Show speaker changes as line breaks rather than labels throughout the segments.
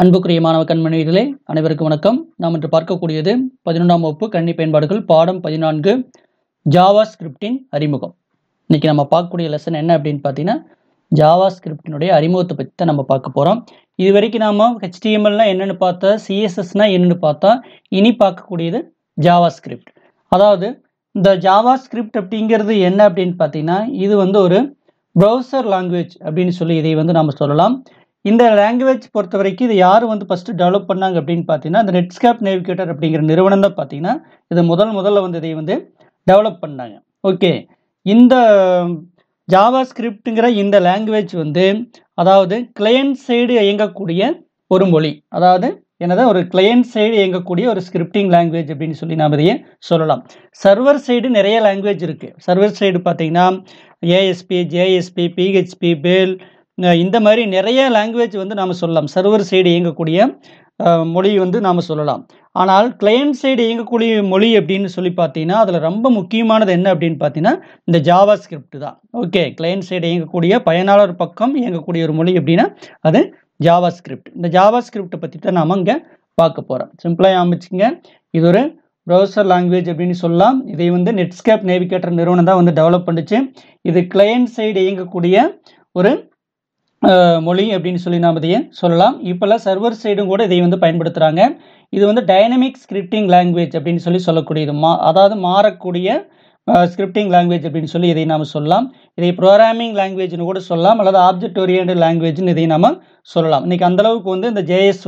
அன்புக்குரிய மாணவ கண்மணிகளே அனைவருக்கும் வணக்கம். நாம் இன்று பார்க்கக்கூடியது 11ஆம் வகுப்பு கணினி பயன்பாடுகள் பாடம் 14 ஜாவா ஸ்கிரிப்டின் அறிமுகம். இன்னைக்கு நம்ம பார்க்கக்கூடிய லெசன் என்ன அப்படின்னு பார்த்தீங்கன்னா ஜாவா ஸ்கிரிப்டினுடைய அறிமுகத்தை பற்றி தான் நம்ம பார்க்க போகிறோம். இது வரைக்கும் நாம HTMLனா என்னென்னு பார்த்தா, CSSனா என்னென்னு பார்த்தா, இனி பார்க்கக்கூடியது ஜாவா ஸ்கிரிப்ட். அதாவது இந்த ஜாவா ஸ்கிரிப்ட் அப்படிங்கிறது என்ன அப்படின்னு பார்த்தீங்கன்னா, இது ஒரு ப்ரௌசர் லாங்குவேஜ் அப்படின்னு சொல்லி இதை நம்ம சொல்லலாம். இந்த லாங்குவேஜ் பொறுத்த வரைக்கும் இது யார் ஃபஸ்ட்டு டெவலப் பண்ணாங்க அப்படின்னு பார்த்தீங்கன்னா, இந்த நெட்ஸ்கேப் நேவிகேட்டர் அப்படிங்கிற நிறுவனம் தான் பார்த்தீங்கன்னா இது முதல்ல இதை டெவலப் பண்ணாங்க. ஓகே, இந்த ஜாவா ஸ்கிரிப்டுங்கிற இந்த லாங்குவேஜ் அதாவது கிளையன்ட் சைடு இயங்கக்கூடிய ஒரு மொழி. அதாவது என்னதான் ஒரு கிளையன்ட் சைடு இயங்கக்கூடிய ஒரு ஸ்கிரிப்டிங் லாங்குவேஜ் அப்படின்னு சொல்லி நாம் இதையே சொல்லலாம். சர்வர் சைடு நிறைய லாங்குவேஜ் இருக்குது. சர்வர் சைடு பார்த்தீங்கன்னா ASP, JSP, PHP, பேல், இந்த மாதிரி நிறைய லாங்குவேஜ் நாம் சொல்லலாம். சர்வர் சைடு இயங்கக்கூடிய மொழி நாம் சொல்லலாம். ஆனால் கிளையன்ட் சைடு இயங்கக்கூடிய மொழி அப்படின்னு சொல்லி பார்த்தீங்கன்னா அதில் ரொம்ப முக்கியமானது என்ன அப்படின்னு பார்த்தீங்கன்னா இந்த ஜாவா ஸ்கிரிப்ட் தான். ஓகே, கிளையன்ட் சைடு இயங்கக்கூடிய பயனாளர் பக்கம் இயங்கக்கூடிய ஒரு மொழி அப்படின்னா அது ஜாவா ஸ்கிரிப்ட். இந்த ஜாவா ஸ்கிரிப்டை பற்றி தான் நாம் இங்கே பார்க்க போகிறோம். சிம்பிளாக ஆரம்பிச்சுங்க. இது ஒரு ப்ரௌசர் லாங்குவேஜ் அப்படின்னு சொல்லலாம். இதை நெட்ஸ்கேப் நேவிகேட்டர் நிறுவனம் தான் டெவலப் பண்ணுச்சு. இது கிளையன்ட் சைடு இயங்கக்கூடிய ஒரு மொழி அப்படின்னு சொல்லி நாம் இதையே சொல்லலாம். இப்போல்லாம் சர்வர் சைடும் கூட இதை பயன்படுத்துகிறாங்க. இது டைனமிக் ஸ்கிரிப்டிங் லாங்குவேஜ் அப்படின்னு சொல்லி சொல்லக்கூடியது. அதாவது மாறக்கூடிய ஸ்கிரிப்டிங் லாங்குவேஜ் அப்படின்னு சொல்லி இதை நாம் சொல்லலாம். இதை ப்ரோக்ராமிங் லாங்குவேஜ்னு கூட சொல்லலாம், அல்லது ஆப்ஜெக்ட் ஓரியன்டட் லாங்குவேஜ்னு இதை நாம் சொல்லலாம். இன்றைக்கி அந்தளவுக்கு இந்த ஜேஎஸ்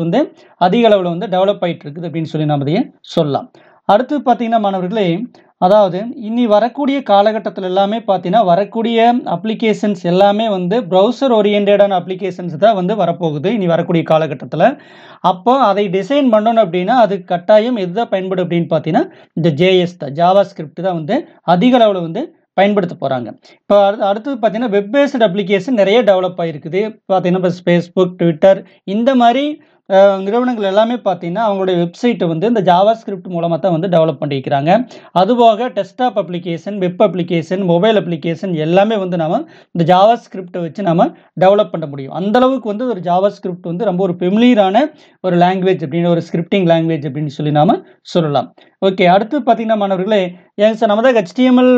அதிக அளவில் டெவலப் ஆகிட்டு இருக்குது அப்படின்னு சொல்லி நாம் இதையே சொல்லலாம். அடுத்து பார்த்தீங்கன்னா மாணவர்களே, அதாவது இனி வரக்கூடிய காலகட்டத்தில் எல்லாமே பார்த்தீங்கன்னா வரக்கூடிய அப்ளிகேஷன்ஸ் எல்லாமே ப்ரௌசர் ஓரியன்டான அப்ளிகேஷன்ஸ் தான் வரப்போகுது இனி வரக்கூடிய காலகட்டத்தில். அப்போ அதை டிசைன் பண்ணணும் அப்படின்னா அது கட்டாயம் எதுதான் பயன்படும் அப்படின்னு பார்த்தீங்கன்னா இந்த ஜேஎஸ் தான், ஜாவா ஸ்கிரிப்ட் தான் அதிக அளவில் பயன்படுத்த போகிறாங்க. இப்போ அடுத்தது பார்த்தீங்கன்னா வெப் பேஸ்டு அப்ளிகேஷன் நிறைய டெவலப் ஆகிருக்குது. பார்த்தீங்கன்னா இப்போ ஃபேஸ்புக், ட்விட்டர் இந்த மாதிரி நிறுவனங்கள் எல்லாமே பார்த்தீங்கன்னா அவங்களுடைய வெப்சைட்டை இந்த ஜாவா ஸ்கிரிப்ட் மூலமாக தான் டெவலப் பண்ணிக்கிறாங்க. அதுபோக desktop application, web application, mobile application எல்லாமே நாம் இந்த ஜாவா ஸ்கிரிப்டை வச்சு நாம் டெவலப் பண்ண முடியும். அந்தளவுக்கு ஒரு ஜாவா ஸ்கிரிப்ட் ரொம்ப ஒரு ஃபெமிலியரான ஒரு லாங்குவேஜ் அப்படின்னு, ஒரு ஸ்கிரிப்டிங் லாங்குவேஜ் அப்படின்னு சொல்லி நாம் சொல்லலாம். ஓகே, அடுத்து பார்த்தீங்கன்னா மாணவர்களே, ஏங்க சார் நம்ம தான் HTML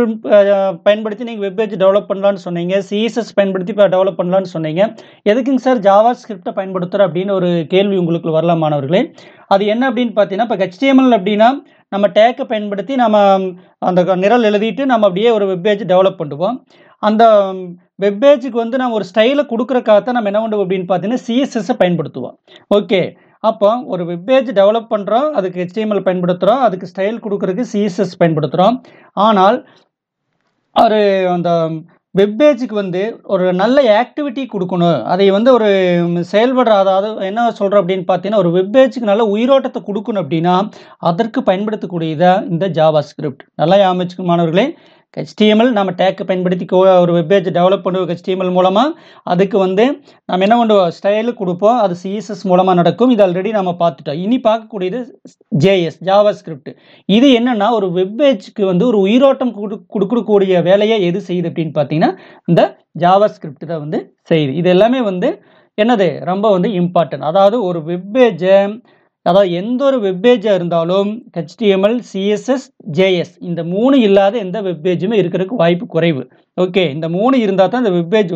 பயன்படுத்தி நீங்கள் வெப் பேஜ் டெவலப் பண்ணலான்னு சொன்னீங்க, CSS பயன்படுத்தி இப்போ டெவலப் பண்ணலான்னு சொன்னீங்க, எதுக்குங்க சார் ஜாவா ஸ்கிரிப்டை பயன்படுத்துகிறோம் அப்படின்னு ஒரு கேள்வி உங்களுக்கு வரலாம் மாணவர்களே. அது என்ன அப்படின்னு பார்த்தீங்கன்னா, இப்போ HTML அப்படின்னா நம்ம டேக்கை பயன்படுத்தி நம்ம அந்த நிரல் எழுதிட்டு நம்ம அப்படியே ஒரு வெப் பேஜ் டெவலப் பண்ணுவோம். அந்த வெப் பேஜுக்கு நம்ம ஒரு ஸ்டைலை கொடுக்குறக்காகத்தான் நம்ம என்ன பண்ணுவோம் அப்படின்னு பார்த்தீங்கன்னா CSS பயன்படுத்துவோம். ஓகே, அப்போ ஒரு வெப் பேஜ் டெவலப் பண்ணுறோம், அதுக்கு HTML பயன்படுத்துகிறோம், அதுக்கு ஸ்டைல் கொடுக்குறதுக்கு CSS பயன்படுத்துகிறோம். ஆனால் ஒரு அந்த வெப் பேஜுக்கு ஒரு நல்ல ஆக்டிவிட்டி கொடுக்கணும், அதை ஒரு செயல்படுற, அதாவது என்ன சொல்கிறோம் அப்படின்னு பார்த்தீங்கன்னா ஒரு வெப் பேஜுக்கு நல்ல உயிரோட்டத்தை கொடுக்கணும் அப்படின்னா அதற்கு பயன்படுத்தக்கூடியதான் இந்த ஜாவா ஸ்கிரிப்ட். நல்லா ஞாபகம் மாணவர்களே, HTML நம்ம டேக்கை பயன்படுத்தி ஒரு வெப் பேஜ் டெவலப் பண்ணுவோம் HTML மூலமாக. அதுக்கு நம்ம என்ன பண்ணுவோம், ஸ்டைலு கொடுப்போம், அது CSS மூலமாக நடக்கும். இது ஆல்ரெடி நம்ம பார்த்துட்டோம். இனி பார்க்கக்கூடியது ஜேஎஸ், ஜாவா ஸ்கிரிப்ட். இது என்னென்னா ஒரு வெப் பேஜுக்கு ஒரு உயிரோட்டம் கொடுக்கக்கூடிய வேலையை எது செய்யுது அப்படின்னு பார்த்தீங்கன்னா இந்த ஜாவா ஸ்கிரிப்ட் தான் செய்யுது. இது எல்லாமே என்னது ரொம்ப இம்பார்ட்டன்ட். அதாவது ஒரு வெப் பேஜை, அதாவது எந்த ஒரு வெப் பேஜாக இருந்தாலும் HTML, CSS, JS இந்த 3 இல்லாத எந்த வெப் பேஜுமே இருக்கிறதுக்கு வாய்ப்பு குறைவு. ஓகே, இந்த 3 இருந்தால் தான் இந்த வெப் பேஜ்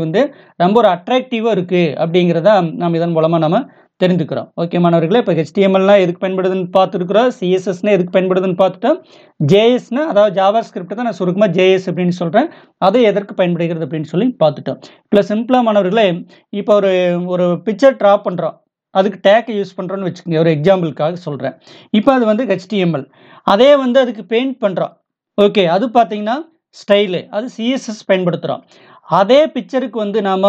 ரொம்ப ஒரு அட்ராக்டிவாக இருக்குது அப்படிங்கிறத நம்ம இதன் மூலமாக நம்ம தெரிஞ்சுக்கிறோம். ஓகே மாணவர்களே, இப்போ HTMLனா எதுக்கு பயன்படுதுன்னு பார்த்துருக்குறோம், CSSனா எதுக்கு பயன்படுதுன்னு பார்த்துட்டோம், JSனா அதாவது ஜாவா ஸ்கிரிப்ட் தான் நான் சுருக்கமாக JS அப்படின்னு சொல்கிறேன், அது எதற்கு பயன்படுகிறது அப்படின்னு சொல்லி பார்த்துட்டோம். இப்போ சிம்பிளாக மாணவர்களே, இப்போ ஒரு பிக்சர் ட்ரா பண்ணுறோம், அதுக்கு டேக்கை யூஸ் பண்ணுறோன்னு வச்சுக்கோங்க, ஒரு எக்ஸாம்பிளுக்காக சொல்கிறேன். இப்போ அது HTML. அதே அதுக்கு பெயிண்ட் பண்ணுறோம். ஓகே, அது பார்த்தீங்கன்னா ஸ்டைலு, அது CSS பயன்படுத்துகிறோம். அதே பிக்சருக்கு நாம்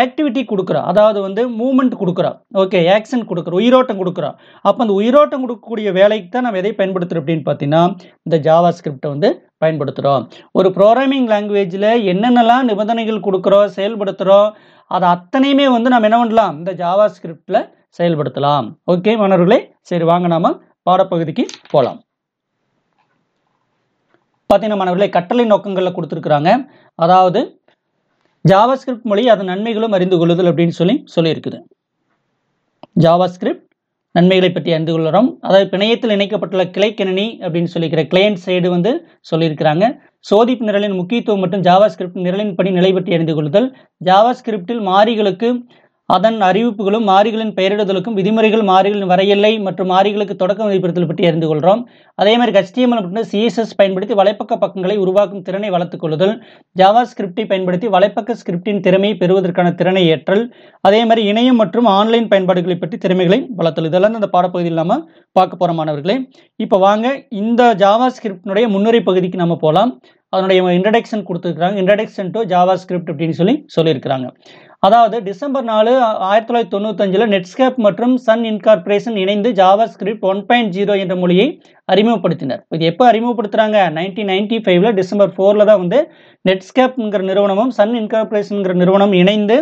ஆக்டிவிட்டி கொடுக்குறோம், அதாவது மூமெண்ட் கொடுக்குறோம். ஓகே, ஆக்ஷன் கொடுக்குறோம், உயிரோட்டம் கொடுக்குறோம். அப்போ அந்த உயிரோட்டம் கொடுக்கக்கூடிய வேலைக்கு தான் நம்ம எதை பயன்படுத்துகிறோம் அப்படின்னு பார்த்தீங்கன்னா இந்த ஜாவா ஸ்கிரிப்டை பயன்படுத்துகிறோம். ஒரு ப்ரோக்ராமிங் லாங்குவேஜில் என்னென்னலாம் நிபந்தனைகள் கொடுக்குறோம், செயல்படுத்துகிறோம், அது அத்தனையுமே நம்ம என்ன பண்ணலாம், இந்த ஜாவா ஸ்கிரிப்டில் செயல்படுத்தலாம். ஓகே மாணவர்களே, சரி வாங்க நாம பாடப்பகுதிக்கு போகலாம். பார்த்தீங்கன்னா மாணவர்களே, கட்டளை நோக்கங்களில் கொடுத்துருக்குறாங்க. அதாவது ஜாவா ஸ்கிரிப்ட் மொழி அதன் நன்மைகளும் அறிந்து கொள்ளுதல் அப்படின்னு சொல்லியிருக்குது. ஜாவாஸ்கிரிப்ட் நன்மைகளை பற்றி அறிந்து கொள்கிறோம். அதாவது பிணையத்தில் இணைக்கப்பட்டுள்ள கிளைக்கணினி அப்படின்னு சொல்லிக்கிற கிளையன்ட் சைடு வந்து சொல்லியிருக்கிறாங்க. சோதிப்பு நிரலின் முக்கியத்துவம் மற்றும் ஜாவாஸ்கிரிப்ட் நிரலின் படி நிலை பற்றி அறிந்து கொள்ளுதல். ஜாவாஸ்கிரிப்டில் மாறிகளுக்கு அதன் அறிவிப்புகளும் மாறிகளின் பெயரிடுதலுக்கும் விதிமுறைகள் மாறிகளின் வரையெல்லை மற்றும் மாறிகளுக்கு தொடக்க மதிப்பிடுதல் பற்றி அறிந்து கொள்கிறோம். அதே மாதிரி HTML மற்றும் CSS பயன்படுத்தி வலைப்பக்க பக்கங்களை உருவாக்கும் திறனை வளர்த்துக் கொள்ளுதல். ஜாவாஸ்கிரிப்டை பயன்படுத்தி வலைப்பக்க ஸ்கிரிப்டின் திறமையை பெறுவதற்கான திறனை ஏற்றல். அதே மாதிரி இணையம் மற்றும் ஆன்லைன் பயன்பாடுகளை பற்றி திறமைகளை வளர்த்தல். இதெல்லாம் இந்த பாடப்பகுதியில் நம்ம பார்க்க போகிற மாணவர்களே. இப்போ வாங்க இந்த ஜாவாஸ்கிரிப்டினுடைய முன்னுரை பகுதிக்கு நம்ம போகலாம். அதனுடைய இன்ட்ரடக்ஷன் கொடுத்துருக்காங்க. இன்ட்ரடக்ஷன் டு ஜாவாஸ்கிரிப்ட் அப்படின்னு சொல்லியிருக்கிறாங்க. அதாவது டிசம்பர் 4 1995 நெட்ஸ்கேப் மற்றும் சன் இன்கார்பரேஷன் இணைந்து ஜாவாஸ்கிரிப்ட் 1.0 என்ற மொழியை அறிமுகப்படுத்தினர். இது எப்போ அறிமுகப்படுத்துறாங்க? 1995 டிசம்பர் 4 தான் வந்து நெட்ஸ்கேப்ங்கிற நிறுவனமும் சன் இன்கார்பரேஷன்ங்கிற நிறுவனம் இணைந்து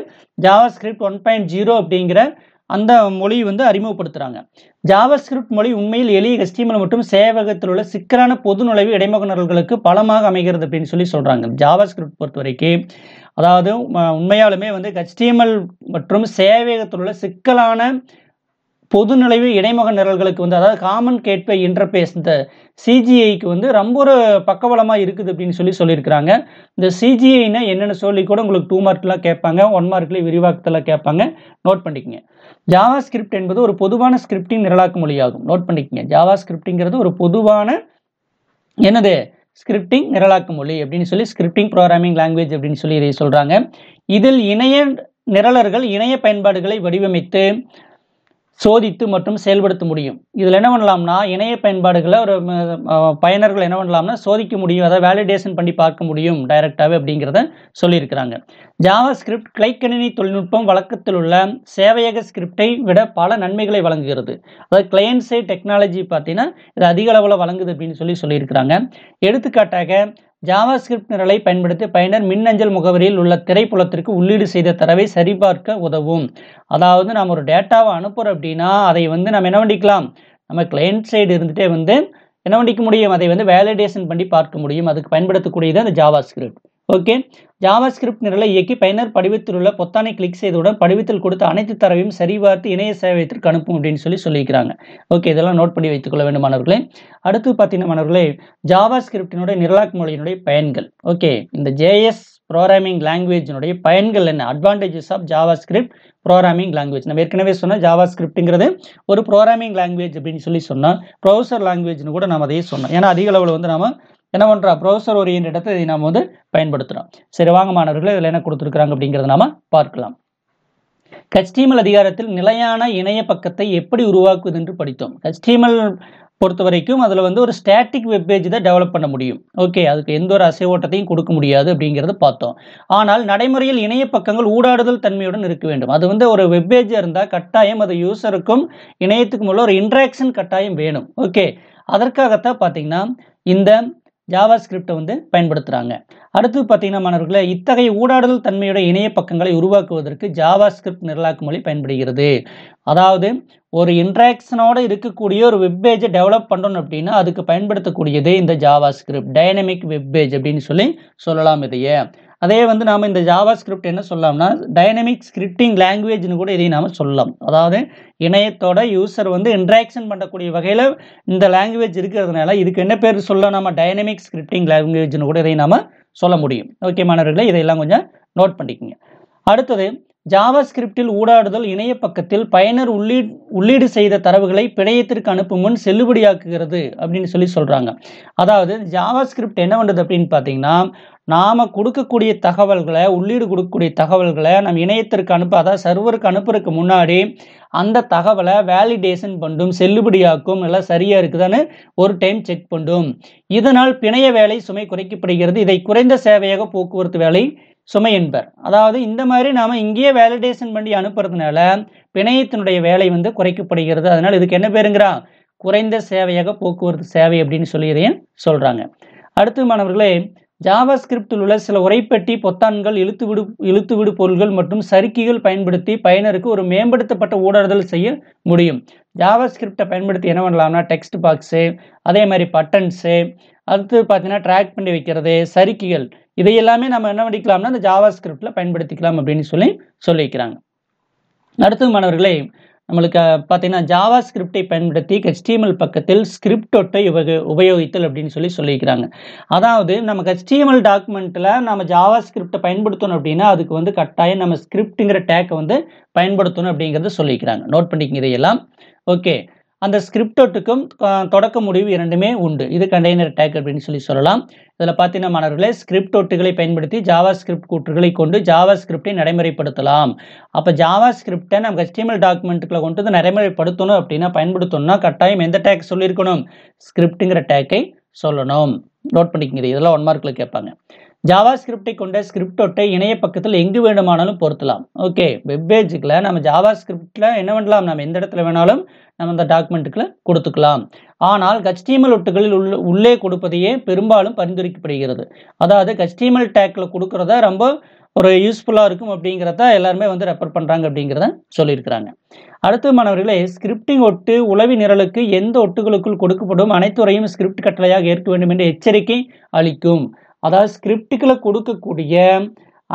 ஜாவாஸ்கிரிப்ட் 1.0 அப்படிங்கிற அந்த மொழி வந்து அறிமுகப்படுத்துறாங்க. ஜாவாஸ்கிரிப்ட் மொழி உண்மையில் எளிய HTML மற்றும் சேவகத்தில் உள்ள சிக்கலான பொது நுழைவு இடைமுக நிரல்களுக்கு பலமாக அமைகிறது அப்படின்னு சொல்றாங்க. ஜாவாஸ்கிரிப்ட் பொறுத்த வரைக்கும் அதாவது உண்மையாலுமே வந்து HTML மற்றும் சேவகத்தில் உள்ள சிக்கலான பொது நுழைவு இடைமுக நிரல்களுக்கு வந்து அதாவது காமன் கேட்வே இன்டர்பேஸ் இந்த CGIக்கு வந்து ரொம்ப ஒரு பக்கபலமாக இருக்குது அப்படின்னு சொல்லியிருக்கிறாங்க. இந்த CGIன்னா என்னென்னு சொல்லி கூட உங்களுக்கு 2 மார்க்லாம் கேட்பாங்க, 1 மார்க்லேயே விரிவாக்கத்தில் கேட்பாங்க. நோட் பண்ணிக்கங்க. ஜாவாஸ்கிரிப்ட் என்பது ஒரு பொதுவான ஸ்கிரிப்டிங் நிரலாக்க மொழியாகும். நோட் பண்ணிக்கங்க. ஜாவாஸ்கிரிப்ட்ங்கிறது ஒரு பொதுவான என்னது ஸ்கிரிப்டிங் நிரலாக்க மொழி அப்படின்னு ஸ்கிரிப்டிங் ப்ரோக்ராமிங் லாங்குவேஜ் அப்படின்னு இதை சொல்றாங்க. இதில் இணைய நிரலர்கள் இணைய பயன்பாடுகளை வடிவமைத்து சோதித்து மற்றும் செயல்படுத்த முடியும். இதில் என்ன பண்ணலாம்னா இணைய பயன்பாடுகளை ஒரு பயனர்கள் என்ன பண்ணலாம்னா சோதிக்க முடியும், அதாவது வேலிடேஷன் பண்ணி பார்க்க முடியும் டைரக்டாகவே அப்படிங்கிறத சொல்லியிருக்கிறாங்க. ஜாவாஸ்கிரிப்ட் கிளைக்கணினி தொழில்நுட்பம் வழக்கத்தில் உள்ள சேவையக ஸ்கிரிப்டை விட பல நன்மைகளை வழங்குகிறது. அதாவது கிளையன்ட் சைட் டெக்னாலஜி பார்த்தீங்கன்னா இது அதிக அளவில் வழங்குது அப்படின்னு சொல்லியிருக்கிறாங்க. எடுத்துக்காட்டாக ஜாவாஸ்கிரிப்ட் நிரலை பயன்படுத்தி பயனர் மின்னஞ்சல் முகவரியில் உள்ள திரைப்புலத்திற்கு உள்ளீடு செய்த தரவை சரிபார்க்க உதவும். அதாவது நாம் ஒரு டேட்டாவை அனுப்புகிறோம் அப்படின்னா அதை வந்து நம்ம என்ன பண்ணிக்கலாம், நம்ம கிளையன்ட் சைடு இருந்துகிட்டே வந்து என்ன பண்ணிக்க முடியும், அதை வந்து வேலிடேஷன் பண்ணி பார்க்க முடியும். அதுக்கு பயன்படுத்தக்கூடியது அந்த ஜாவாஸ்கிரிப்ட். ஓகே, ஜாவாஸ்கிரிப்ட் நிரலை இயக்கி பயனர் படிவத்தில் உள்ள பொத்தானை கிளிக் செய்தவுடன் படிவத்தில் கொடுத்த அனைத்து தரவையும் சரிபார்த்து இணைய சேவையத்திற்கு அனுப்பும் அப்படின்னு சொல்லியிருக்கிறாங்க. ஓகே, இதெல்லாம் நோட் பண்ணி வைத்துக் கொள்ள வேண்டும் மாணவர்களே. அடுத்து பார்த்தீங்கன்னா மாணவர்களே ஜாவாஸ்கிரிப்டினுடைய நிரலாக்க மொழியினுடைய பயன்கள். ஓகே, இந்த JS ப்ரோக்ராமிங் லாங்குவேஜினுடைய பயன்கள் என்ன, advantages of JavaScript programming language. நம்ம ஏற்கனவே சொன்னால் ஜாவாஸ்கிரிப்ட்ங்கிறது ஒரு ப்ரோக்ராமிங் லாங்குவேஜ் அப்படின்னு சொன்னால் ப்ரௌசர் லாங்குவேஜ்னு கூட நம்ம அதையே சொன்னோம். ஏன்னா அதிக அளவில் வந்து நம்ம என்ன பண்ணுறோம், ப்ரௌசர் ஓரியன்டை இதை நாம் வந்து பயன்படுத்துகிறோம். சரி வாங்க மாணவர்களே, இதில் என்ன கொடுத்துருக்குறாங்க அப்படிங்கிறத நாம பார்க்கலாம். HTML அதிகாரத்தில் நிலையான இணைய பக்கத்தை எப்படி உருவாக்குவது என்று படித்தோம். HTML பொறுத்த வரைக்கும் அதில் வந்து ஒரு ஸ்டாட்டிக் வெப்பேஜ் தான் டெவலப் பண்ண முடியும். ஓகே, அதுக்கு எந்த ஒரு அசைவோட்டத்தையும் கொடுக்க முடியாது அப்படிங்கிறத பார்த்தோம். ஆனால் நடைமுறையில் இணைய பக்கங்கள் ஊடாடுதல் தன்மையுடன் இருக்க வேண்டும். அது வந்து ஒரு வெப்பேஜாக இருந்தால் கட்டாயம் அது யூசருக்கும் இணையத்துக்கும் உள்ள ஒரு இன்ட்ராக்ஷன் கட்டாயம் வேணும். ஓகே, அதற்காகத்தான் பார்த்தீங்கன்னா இந்த ஜாவாஸ்கிரிப்டை வந்து பயன்படுத்துகிறாங்க. அடுத்து பார்த்தீங்கன்னா மாணவர்களே இத்தகைய ஊடாடுதல் தன்மையுடைய இணைய பக்கங்களை உருவாக்குவதற்கு ஜாவாஸ்கிரிப்ட் நிரலாக்க மொழி பயன்படுகிறது. அதாவது ஒரு இன்ட்ராக்ஷனோட இருக்கக்கூடிய ஒரு வெப்பேஜை டெவலப் பண்ணணும் அப்படின்னா அதுக்கு பயன்படுத்தக்கூடியதே இந்த ஜாவாஸ்கிரிப்ட் டைனமிக் வெப்பேஜ் அப்படின்னு சொல்லலாம் இதையே. அதே வந்து நாம் இந்த ஜாவாஸ்கிரிப்ட் என்ன சொல்லலாம்னா டைனமிக் ஸ்கிரிப்டிங் லாங்குவேஜ்னு கூட இதை நாம் சொல்லலாம். அதாவது இணையத்தோட யூசர் வந்து இன்ட்ராக்ஷன் பண்ணக்கூடிய வகையில் இந்த லாங்குவேஜ் இருக்கிறதுனால இதுக்கு என்ன பேர் சொல்லலாம், நம்ம டைனமிக் ஸ்கிரிப்டிங் லாங்குவேஜ்னு கூட இதை நாம் சொல்ல முடியும். ஓகே மாணவர்களே, இதையெல்லாம் கொஞ்சம் நோட் பண்ணிக்கோங்க. அடுத்தது ஜாவாஸ்கிரிப்டில் ஊடாடுதல் இணைய பக்கத்தில் பயனர் உள்ளீடு செய்த தரவுகளை பிணையத்திற்கு அனுப்பும் முன் செல்லுபடியாக்குகிறது அப்படின்னு சொல்றாங்க. அதாவது ஜாவாஸ்கிரிப்ட் என்ன பண்ணுறது அப்படின்னு பார்த்தீங்கன்னா நாம கொடுக்கக்கூடிய தகவல்களை உள்ளீடு கொடுக்கக்கூடிய தகவல்களை நம்ம இணையத்திற்கு அதாவது சர்வருக்கு அனுப்புறதுக்கு முன்னாடி அந்த தகவலை வேலிடேஷன் பண்ணும், செல்லுபடியாக்கும், எல்லாம் சரியா இருக்குதான்னு ஒரு டைம் செக் பண்ணும். இதனால் பிணைய வேலை சுமை குறைக்கப்படுகிறது. இதை குறைந்த சேவையாக போக்குவரத்து வேலை சுமை என்பர். அதாவது இந்த மாதிரி நாம இங்கேயே வேலிடேஷன் பண்ணி அனுப்புறதுனால பிணையத்தினுடைய வேலை வந்து குறைக்கப்படுகிறது. அதனால இதுக்கு என்ன பேருங்கிறா, குறைந்த சேவையாக போக்குவரத்து சேவை அப்படின்னு இதையும் சொல்றாங்க. அடுத்து மாணவர்களே ஜாவாஸ்கிரிப்டில் உள்ள சில உரைப்பெட்டி பொத்தான்கள் இழுத்துவிடு பொருள்கள் மற்றும் சறுக்கிகள் பயன்படுத்தி பயனருக்கு ஒரு மேம்படுத்தப்பட்ட ஊடாடுதல் செய்ய முடியும். ஜாவாஸ்கிரிப்டை பயன்படுத்தி என்ன பண்ணலாம்னா டெக்ஸ்ட் பாக்ஸு, அதே மாதிரி பட்டன்ஸு, அடுத்து பார்த்தீங்கன்னா ட்ராக் பண்ணி வைக்கிறது, சறுக்கிகள், இதையெல்லாமே நம்ம என்ன பண்ணிக்கலாம்னா இந்த ஜாவாஸ்கிரிப்டில் பயன்படுத்திக்கலாம் அப்படின்னு சொல்லியிருக்கிறாங்க. அடுத்து மாணவர்களே நம்மளுக்கு பார்த்தீங்கன்னா ஜாவா ஸ்கிரிப்டை பயன்படுத்தி HTML பக்கத்தில் ஸ்கிரிப்ட் ஒட்டை உபயோகித்தல் அப்படின்னு சொல்லியிருக்கிறாங்க. அதாவது நம்ம HTML டாக்குமெண்ட்டில் நம்ம ஜாவா ஸ்கிரிப்டை பயன்படுத்தணும் அப்படின்னா அதுக்கு வந்து கட்டாயம் நம்ம ஸ்கிரிப்டுங்கிற டேக்கை வந்து பயன்படுத்தணும் அப்படிங்கிறத சொல்லியிருக்கிறாங்க. நோட் பண்ணிக்கங்க இதையெல்லாம். ஓகே, அந்த ஸ்கிரிப்ட் ஒட்டுக்கும் தொடக்க முடிவு இரண்டுமே உண்டு. இது கண்டெய்னர் டேக் அப்படின்னு சொல்லலாம். இதில் பார்த்தீங்கன்னா மாணவர்களே, ஸ்கிரிப்ட் ஒட்டுகளை பயன்படுத்தி ஜாவா ஸ்கிரிப்ட் கூற்றுகளை கொண்டு ஜாவா ஸ்கிரிப்டை நடைமுறைப்படுத்தலாம். அப்போ ஜாவா ஸ்கிரிப்டை நம்ம HTML டாக்குமெண்ட்டுக்குள்ள கொண்டு வந்து நடைமுறைப்படுத்தணும் அப்படின்னா பயன்படுத்தணும்னா கட்டாயம் எந்த டேக் சொல்லியிருக்கணும்? ஸ்கிரிப்டுங்கிற டேக்கை சொல்லணும். நோட் பண்ணிக்கங்க, இதெல்லாம் 1 மார்க்கில் கேட்பாங்க. ஜாவா ஸ்கிரிப்டை கொண்ட ஸ்கிரிப்ட் ஒட்டை இணைய பக்கத்தில் எங்கு வேண்டுமானாலும் பொருத்தலாம். ஓகே, வெப் பேஜுக்குள்ள நம்ம ஜாவா ஸ்கிரிப்டில் என்ன பண்ணலாம்? நம்ம எந்த இடத்துல வேணாலும் நம்ம இந்த டாக்குமெண்ட்டுக்குள்ள கொடுத்துக்கலாம். ஆனால் HTML ஒட்டுகளில் உள்ளே கொடுப்பதையே பெரும்பாலும் பரிந்துரைக்கப்படுகிறது. அதாவது HTML டேக்கில் கொடுக்குறத ரொம்ப ஒரு யூஸ்ஃபுல்லாக இருக்கும் அப்படிங்கிறத எல்லாருமே வந்து ரெஃபர் பண்ணுறாங்க அப்படிங்கிறத சொல்லியிருக்கிறாங்க. அடுத்த மாணவர்களே, ஸ்கிரிப்டிங் ஒட்டு உளவி நிரலுக்கு எந்த ஒட்டுகளுக்குள் கொடுக்கப்படும் அனைத்து உரையும் ஸ்கிரிப்ட் கட்டளையாக ஏற்க வேண்டும் என்று எச்சரிக்கை அளிக்கும். அதாவது ஸ்கிரிப்டுகளை கொடுக்கக்கூடிய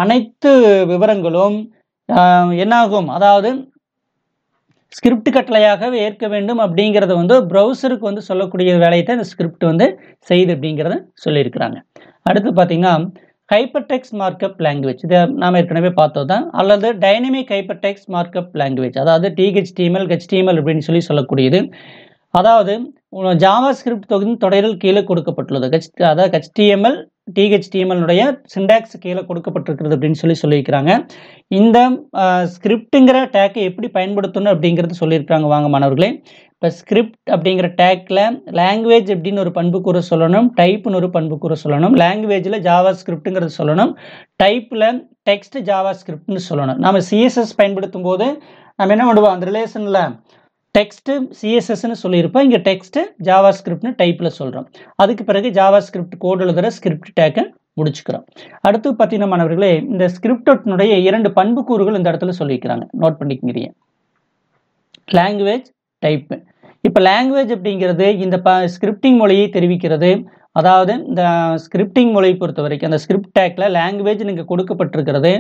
அனைத்து விவரங்களும் என்னாகும்? அதாவது ஸ்கிரிப்ட் கட்டளையாகவே ஏற்க வேண்டும் அப்படிங்கிறத வந்து ப்ரௌசருக்கு வந்து சொல்லக்கூடிய வேலையை தான் இந்த ஸ்கிரிப்ட் வந்து செய்யுது அப்படிங்கிறத சொல்லியிருக்கிறாங்க. அடுத்து பார்த்தீங்கன்னா ஹைப்பர் டெக்ஸ்ட் மார்க்அப் லாங்குவேஜ், இதை நாம் ஏற்கனவே பார்த்தது தான். அல்லது dynamic hyper text markup language, அதாவது THTML HTML அப்படின்னு சொல்லக்கூடியது. அதாவது ஜாவா ஸ்கிரிப்ட் தொகுதியின் தொடரில் கீழே கொடுக்கப்பட்டுள்ளது. அதாவது HTML THTML சிண்டாக்ஸ் கீழே கொடுக்கப்பட்டிருக்கிறது அப்படின்னு சொல்லியிருக்கிறாங்க. இந்த ஸ்கிரிப்டுங்கிற டேக்கை எப்படி பயன்படுத்தணும் அப்படிங்கிறது சொல்லியிருக்காங்க. வாங்க மாணவர்களே, இப்போ ஸ்கிரிப்ட் அப்படிங்கிற டேக்கில் லாங்குவேஜ் அப்படின்னு ஒரு பண்பு கூற சொல்லணும், டைப்னு ஒரு பண்பு கூற சொல்லணும். லாங்குவேஜில் ஜாவா ஸ்கிரிப்டுங்கிறது சொல்லணும், டைப்பில் டெக்ஸ்ட் ஜாவா ஸ்கிரிப்ட்னு சொல்லணும். நம்ம CSS பயன்படுத்தும் போது நம்ம என்ன பண்ணுவோம்? அந்த ரிலேஷனில் டெக்ஸ்ட் CSSன்னு சொல்லியிருப்போம், இங்கே டெக்ஸ்ட் ஜாவா ஸ்கிரிப்ட்னு டைப்பில் சொல்கிறோம். அதுக்கு பிறகு ஜாவா ஸ்கிரிப்ட் கோடு எழுதுகிற ஸ்கிரிப்ட் டேக்கை முடிச்சுக்கிறோம். அடுத்து பார்த்தீங்கன்னா மாணவர்களே, இந்த ஸ்கிரிப்டனுடைய 2 பண்புக்கூறுகள் இந்த இடத்துல சொல்லியிருக்கிறாங்க. நோட் பண்ணிக்கிறீங்க, லாங்குவேஜ், டைப்பு. இப்போ லாங்குவேஜ் அப்படிங்கிறது இந்த ஸ்கிரிப்டிங் மொழியை தெரிவிக்கிறது. அதாவது இந்த ஸ்கிரிப்டிங் மொழியை பொறுத்த வரைக்கும் அந்த ஸ்கிரிப்ட் டேக்கில் லாங்குவேஜ் நீங்கள் கொடுக்கப்பட்டிருக்கிறது,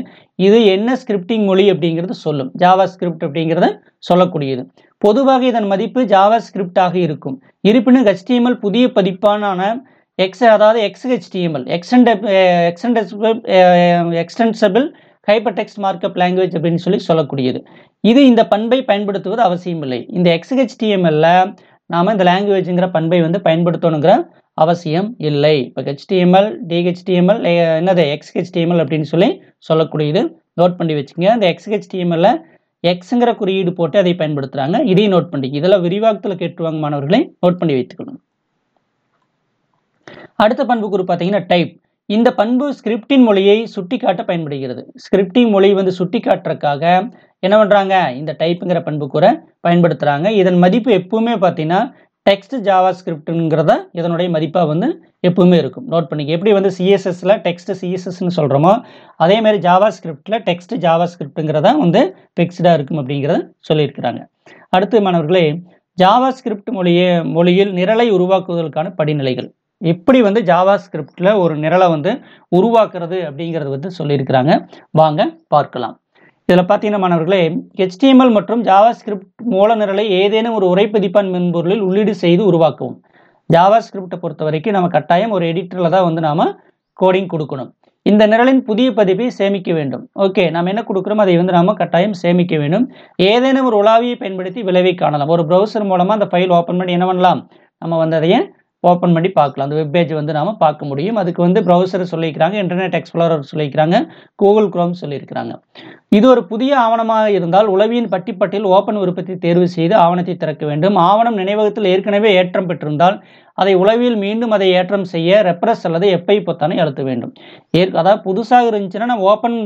இது என்ன ஸ்கிரிப்டிங் மொழி அப்படிங்கிறது சொல்லும். ஜாவா ஸ்கிரிப்ட் அப்படிங்கிறத சொல்லக்கூடியது. பொதுவாக இதன் மதிப்பு ஜாவா ஸ்கிரிப்டாக இருக்கும். இருப்பினும் HTML புதிய பதிப்பான அதாவது XHTML extensible hyper text markup language அப்படின்னு சொல்லக்கூடியது. இது இந்த பண்பை பயன்படுத்துவது அவசியம் இல்லை. இந்த XHTML நாம இந்த லாங்குவேஜுங்கிற பண்பை வந்து பயன்படுத்தணுங்கிற அவசியம் இல்லை. இப்போ HTML DHTML என்னது XHTML அப்படின்னு சொல்லக்கூடியது. நோட் பண்ணி வச்சுங்க. இந்த XHTML எக்ஸுங்கிற குறியீடு போட்டு அதை பயன்படுத்துறாங்க. இதையும் நோட் பண்ணி, இதெல்லாம் விரிவாக்கத்தில் கேட்டுவாங்க மாணவர்களை, நோட் பண்ணி வைத்துக்கணும். அடுத்த பண்புக்கூறு பார்த்தீங்கன்னா டைப். இந்த பண்பு ஸ்கிரிப்டின் மொழியை சுட்டிக்காட்ட பயன்படுகிறது. ஸ்கிரிப்டிங் மொழி வந்து சுட்டிக்காட்டுறதுக்காக என்ன பண்றாங்க? இந்த டைப்புங்கிற பண்புக்கூறை பயன்படுத்துறாங்க. இதன் மதிப்பு எப்பவுமே பார்த்தீங்கன்னா டெக்ஸ்ட் ஜாவா ஸ்கிரிப்டுங்கிறத இதனுடைய மதிப்பாக வந்து எப்பவுமே இருக்கும். நோட் பண்ணிக்க. எப்படி வந்து CSSல டெக்ஸ்ட் CSSன்னு சொல்கிறோமோ அதே மாதிரி ஜாவா ஸ்கிரிப்டில் டெக்ஸ்ட் ஜாவா ஸ்கிரிப்டுங்கிறத வந்து ஃபிக்ஸ்டாக இருக்கும் அப்படிங்கிறத சொல்லியிருக்கிறாங்க. அடுத்து மாணவர்களே, ஜாவா ஸ்கிரிப்ட் மொழியில் நிரலை உருவாக்குவதற்கான படிநிலைகள். எப்படி வந்து ஜாவா ஸ்கிரிப்டில் ஒரு நிரலை வந்து உருவாக்குறது அப்படிங்கிறது வந்து சொல்லியிருக்கிறாங்க. வாங்க பார்க்கலாம். இதில் பார்த்தீங்கன்னா மாணவர்களே, HTML மற்றும் ஜாவா ஸ்கிரிப்ட் மூல நிரலை ஏதேனும் ஒரு உரைப்பதிப்பான் மென்பொருளில் உள்ளீடு செய்து உருவாக்கவும். ஜாவா ஸ்கிரிப்டை பொறுத்த வரைக்கும் நம்ம கட்டாயம் ஒரு எடிட்டரில் தான் வந்து நாம கோடிங் கொடுக்கணும். இந்த நிரலின் புதிய பதிப்பை சேமிக்க வேண்டும். ஓகே, நம்ம என்ன கொடுக்குறோமோ அதை வந்து நாம கட்டாயம் சேமிக்க வேண்டும். ஏதேனும் ஒரு உலாவியை பயன்படுத்தி விளைவை காணலாம். ஒரு ப்ரௌசர் மூலமாக அந்த ஃபைல் ஓப்பன் பண்ணி என்ன பண்ணலாம்? நம்ம வந்து அதையே ஓப்பன் பண்ணி பார்க்கலாம். அந்த வெப் பேஜ் வந்து நாம பார்க்க முடியும். அதுக்கு வந்து ப்ரௌசர் சொல்லியிருக்கிறாங்க, இன்டர்நெட் எக்ஸ்ப்ளோரர் சொல்லியிருக்கிறாங்க, கூகுள் குரோம் சொல்லியிருக்கிறாங்க. இது ஒரு புதிய ஆவணமாக இருந்தால் உளவியின் பட்டியலில் ஓப்பன் விருப்பத்தை தேர்வு செய்து ஆவணத்தை திறக்க வேண்டும். ஆவணம் நினைவகத்தில் ஏற்கனவே ஏற்றம் பெற்றிருந்தால் அதை உளவியில் மீண்டும் அதை ஏற்றம் செய்ய ரெப்ரஸ் அல்லது F5 பொத்தானை அழுத்த வேண்டும். அதாவது புதுசாக இருந்துச்சுன்னா நம்ம ஓப்பன்